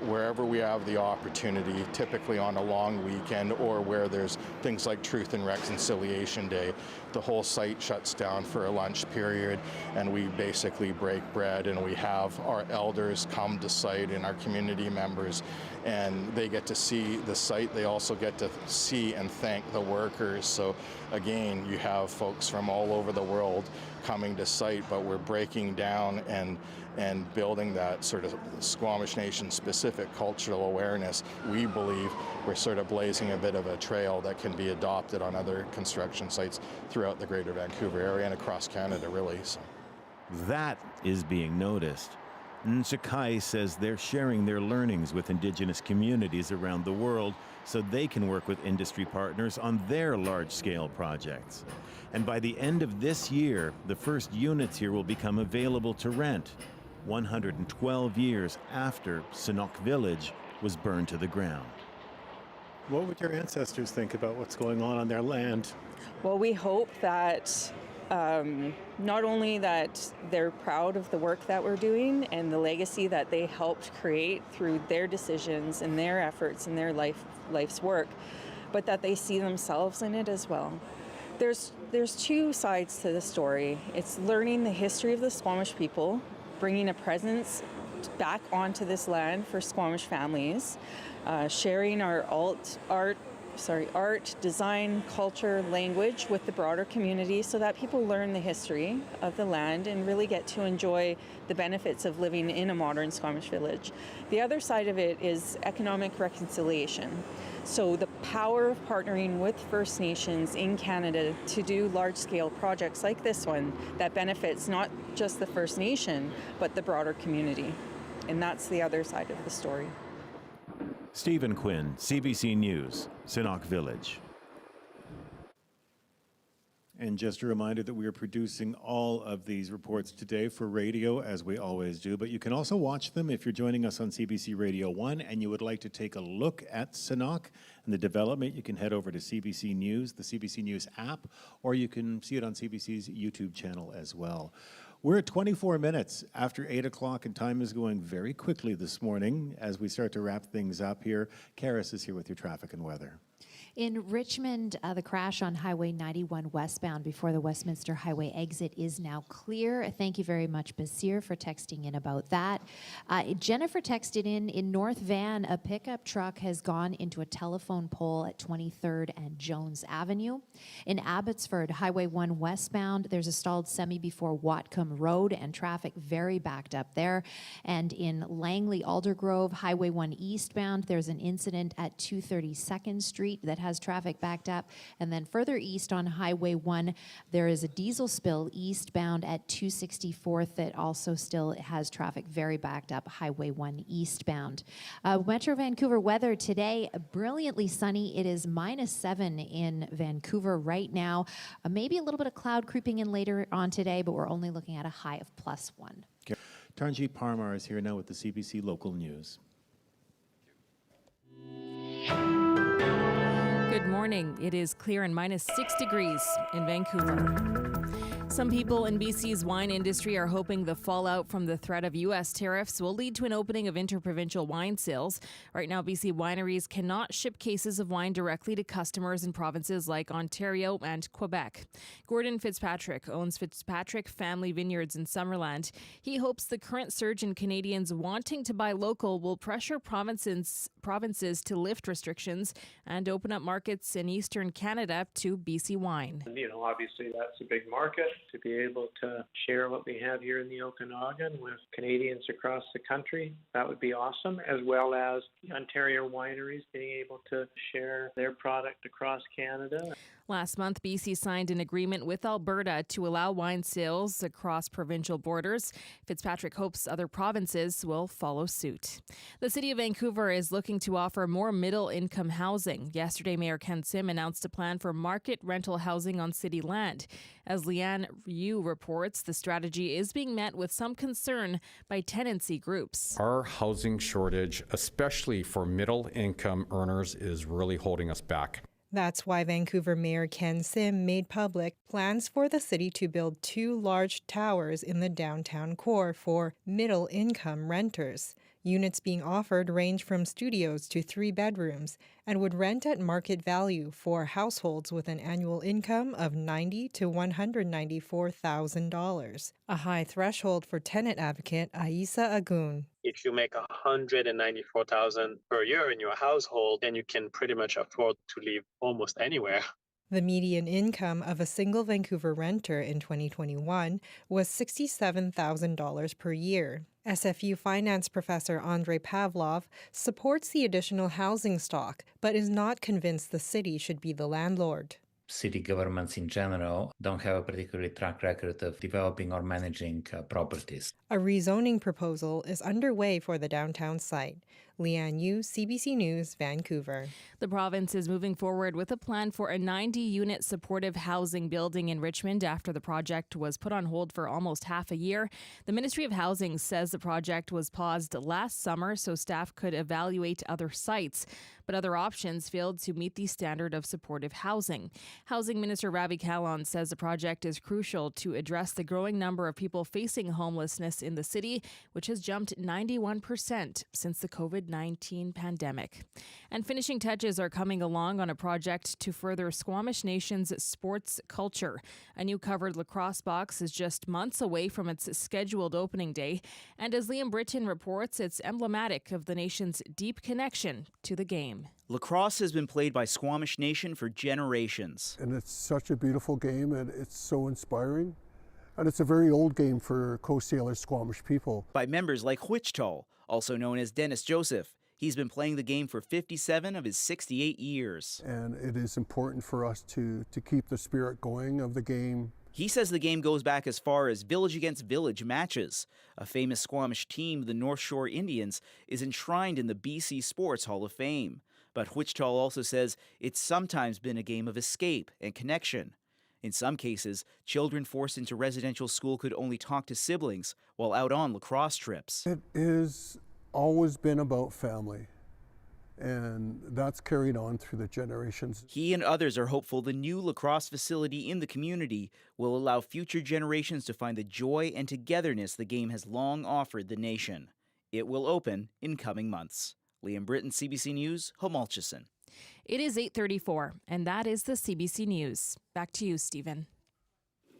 [SPEAKER 1] Wherever we have the opportunity, typically on a long weekend or where there's things like Truth and Reconciliation Day, the whole site shuts down for a lunch period, and we basically break bread, and we have our elders come to site and our community members, and they get to see the site. They also get to see and thank the workers. So again, you have folks from all over the world coming to site, but we're breaking down and building that sort of Squamish Nation specific cultural awareness. We believe we're sort of blazing a bit of a trail that can be adopted on other construction sites throughout the greater Vancouver area and across Canada, really. So. That is being noticed. Nchakai says they're sharing their learnings with Indigenous communities around the world so they can work with industry partners on their large-scale projects. And by the end of this year, the first units here will become available to rent, 112 years after Sonok Village was burned to the ground. What would your ancestors think about what's going on their land?
[SPEAKER 5] Well, we hope that not only that they're proud of the work that we're doing and the legacy that they helped create through their decisions and their efforts and their life's work, but that they see themselves in it as well. There's two sides to the story. It's learning the history of the Squamish people, bringing a presence back onto this land for Squamish families, sharing our art, design, culture, language with the broader community so that people learn the history of the land and really get to enjoy the benefits of living in a modern Squamish village. The other side of it is economic reconciliation. So the power of partnering with First Nations in Canada to do large-scale projects like this one that benefits not just the First Nation, but the broader community. And that's the other side of the story.
[SPEAKER 1] Stephen Quinn, CBC News, Sonok Village. And just a reminder that we are producing all of these reports today for radio, as we always do, but you can also watch them if you're joining us on CBC Radio 1 and you would like to take a look at Sonok and the development. You can head over to CBC News, the CBC News app, or you can see it on CBC's YouTube channel as well. We're at 24 minutes after 8 o'clock, and time is going very quickly this morning as we start to wrap things up here. Karis is here with your traffic and weather.
[SPEAKER 2] In Richmond, the crash on Highway 91 westbound before the Westminster Highway exit is now clear. Thank you very much, Basir, for texting in about that. Jennifer texted in North Van, a pickup truck has gone into a telephone pole at 23rd and Jones Avenue. In Abbotsford, Highway 1 westbound, there's a stalled semi before Whatcom Road and traffic very backed up there. And in Langley, Aldergrove, Highway 1 eastbound, there's an incident at 232nd Street that has traffic backed up. And then further east on Highway 1, there is a diesel spill eastbound at 264th that also still has traffic very backed up, Highway 1 eastbound. Metro Vancouver weather today, brilliantly sunny. It is -7 in Vancouver right now. Maybe a little bit of cloud creeping in later on today, but we're only looking at a high of +1.
[SPEAKER 1] Tarnjit Parmar is here now with the CBC Local News.
[SPEAKER 14] Good morning. It is clear and -6 degrees in Vancouver. Some people in BC's wine industry are hoping the fallout from the threat of U.S. tariffs will lead to an opening of interprovincial wine sales. Right now, BC wineries cannot ship cases of wine directly to customers in provinces like Ontario and Quebec. Gordon Fitzpatrick owns Fitzpatrick Family Vineyards in Summerland. He hopes the current surge in Canadians wanting to buy local will pressure provinces to lift restrictions and open up markets in Eastern Canada to BC wine.
[SPEAKER 20] Obviously that's a big market. To be able to share what we have here in the Okanagan with Canadians across the country, that would be awesome, as well as the Ontario wineries being able to share their product across Canada.
[SPEAKER 14] Last month, BC signed an agreement with Alberta to allow wine sales across provincial borders. Fitzpatrick hopes other provinces will follow suit. The City of Vancouver is looking to offer more middle-income housing. Yesterday, Mayor Ken Sim announced a plan for market rental housing on city land. As Leanne Ryu reports, the strategy is being met with some concern by tenancy groups.
[SPEAKER 21] Our housing shortage, especially for middle-income earners, is really holding us back.
[SPEAKER 22] That's why Vancouver Mayor Ken Sim made public plans for the city to build 2 large towers in the downtown core for middle-income renters. Units being offered range from studios to 3 bedrooms and would rent at market value for households with an annual income of $90,000 to $194,000, a high threshold for tenant advocate Aisa Agun.
[SPEAKER 23] If you make $194,000 per year in your household, then you can pretty much afford to live almost anywhere.
[SPEAKER 22] The median income of a single Vancouver renter in 2021 was $67,000 per year. SFU finance professor Andrei Pavlov supports the additional housing stock, but is not convinced the city should be the landlord.
[SPEAKER 24] City governments in general don't have a particular track record of developing or managing properties.
[SPEAKER 22] A rezoning proposal is underway for the downtown site. Leanne Yu, CBC News, Vancouver.
[SPEAKER 14] The province is moving forward with a plan for a 90-unit supportive housing building in Richmond after the project was put on hold for almost half a year. The Ministry of Housing says the project was paused last summer so staff could evaluate other sites, but other options failed to meet the standard of supportive housing. Housing Minister Ravi Kahlon says the project is crucial to address the growing number of people facing homelessness in the city, which has jumped 91% since the COVID-19 pandemic. And finishing touches are coming along on a project to further Squamish Nation's sports culture. A new covered lacrosse box is just months away from its scheduled opening day, and as Liam Britton reports, it's emblematic of the nation's deep connection to the game.
[SPEAKER 27] Lacrosse has been played by Squamish Nation for generations.
[SPEAKER 28] And it's such a beautiful game, and it's so inspiring. And it's a very old game for Coast Salish Squamish people.
[SPEAKER 27] By members like Huichtol, also known as Dennis Joseph. He's been playing the game for 57 of his 68 years.
[SPEAKER 28] And it is important for us to keep the spirit going of the game.
[SPEAKER 27] He says the game goes back as far as village against village matches. A famous Squamish team, the North Shore Indians, is enshrined in the BC Sports Hall of Fame. But Huichtol also says it's sometimes been a game of escape and connection. In some cases, children forced into residential school could only talk to siblings while out on lacrosse trips.
[SPEAKER 28] It has always been about family, and that's carried on through the generations.
[SPEAKER 27] He and others are hopeful the new lacrosse facility in the community will allow future generations to find the joy and togetherness the game has long offered the nation. It will open in coming months. Liam Britton, CBC News, Homolchison.
[SPEAKER 14] It is 8:34, and that is the CBC News. Back to you, Stephen.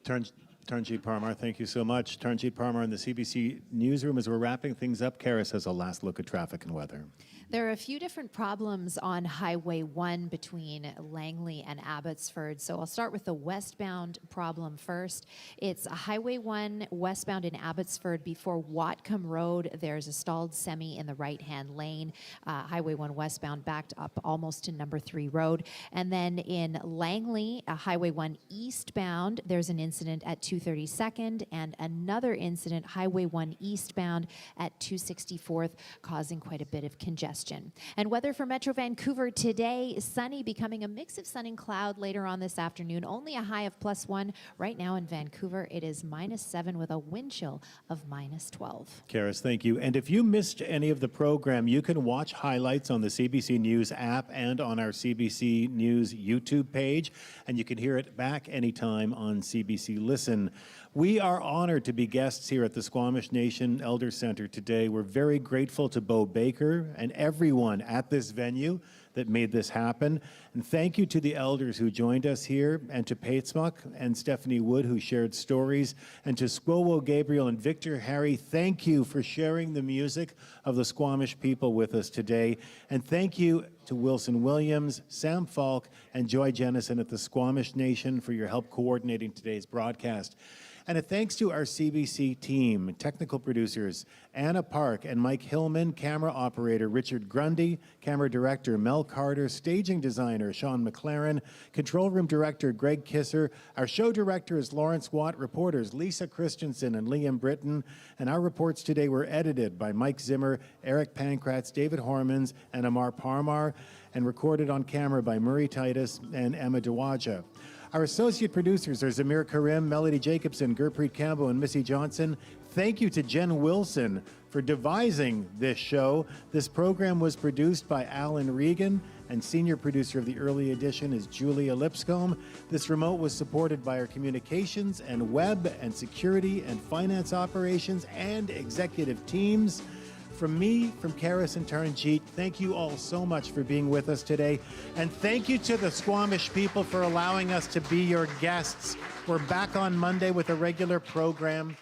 [SPEAKER 1] Tarnjit Parmar, thank you so much. Tarnjit Parmar in the CBC newsroom. As we're wrapping things up, Karis has a last look at traffic and weather.
[SPEAKER 2] There are a few different problems on Highway 1 between Langley and Abbotsford. So I'll start with the westbound problem first. It's Highway 1 westbound in Abbotsford before Whatcom Road. There's a stalled semi in the right-hand lane. Highway 1 westbound backed up almost to number 3 Road. And then in Langley, Highway 1 eastbound, there's an incident at 232nd and another incident, Highway 1 eastbound at 264th, causing quite a bit of congestion. And weather for Metro Vancouver today, sunny, becoming a mix of sun and cloud later on this afternoon. Only a high of +1. Right now in Vancouver, it is -7 with a wind chill of -12.
[SPEAKER 1] Karis, thank you. And if you missed any of the program, you can watch highlights on the CBC News app and on our CBC News YouTube page, and you can hear it back anytime on CBC Listen. We are honored to be guests here at the Squamish Nation Elder Centre today. We're very grateful to Bo Baker and everyone at this venue that made this happen. And thank you to the elders who joined us here, and to Patesmuck and Stephanie Wood, who shared stories, and to Squowo Gabriel and Victor Harry, thank you for sharing the music of the Squamish people with us today. And thank you to Wilson Williams, Sam Falk, and Joy Jennison at the Squamish Nation for your help coordinating today's broadcast. And a thanks to our CBC team, technical producers Anna Park and Mike Hillman, camera operator Richard Grundy, camera director Mel Carter, staging designer Sean McLaren, control room director Greg Kisser. Our show director is Lawrence Watt, reporters Lisa Christensen and Liam Britton. And our reports today were edited by Mike Zimmer, Eric Pankratz, David Hormans, and Amar Parmar, and recorded on camera by Murray Titus and Emma Dawaja. Our associate producers are Zamir Karim, Melody Jacobson, Gurpreet Campbell, and Missy Johnson. Thank you to Jen Wilson for devising this show. This program was produced by Alan Regan, and senior producer of the early edition is Julia Lipscomb. This remote was supported by our communications and web and security and finance operations and executive teams. From me, from Karis and Taranjeet, thank you all so much for being with us today. And thank you to the Squamish people for allowing us to be your guests. We're back on Monday with a regular program.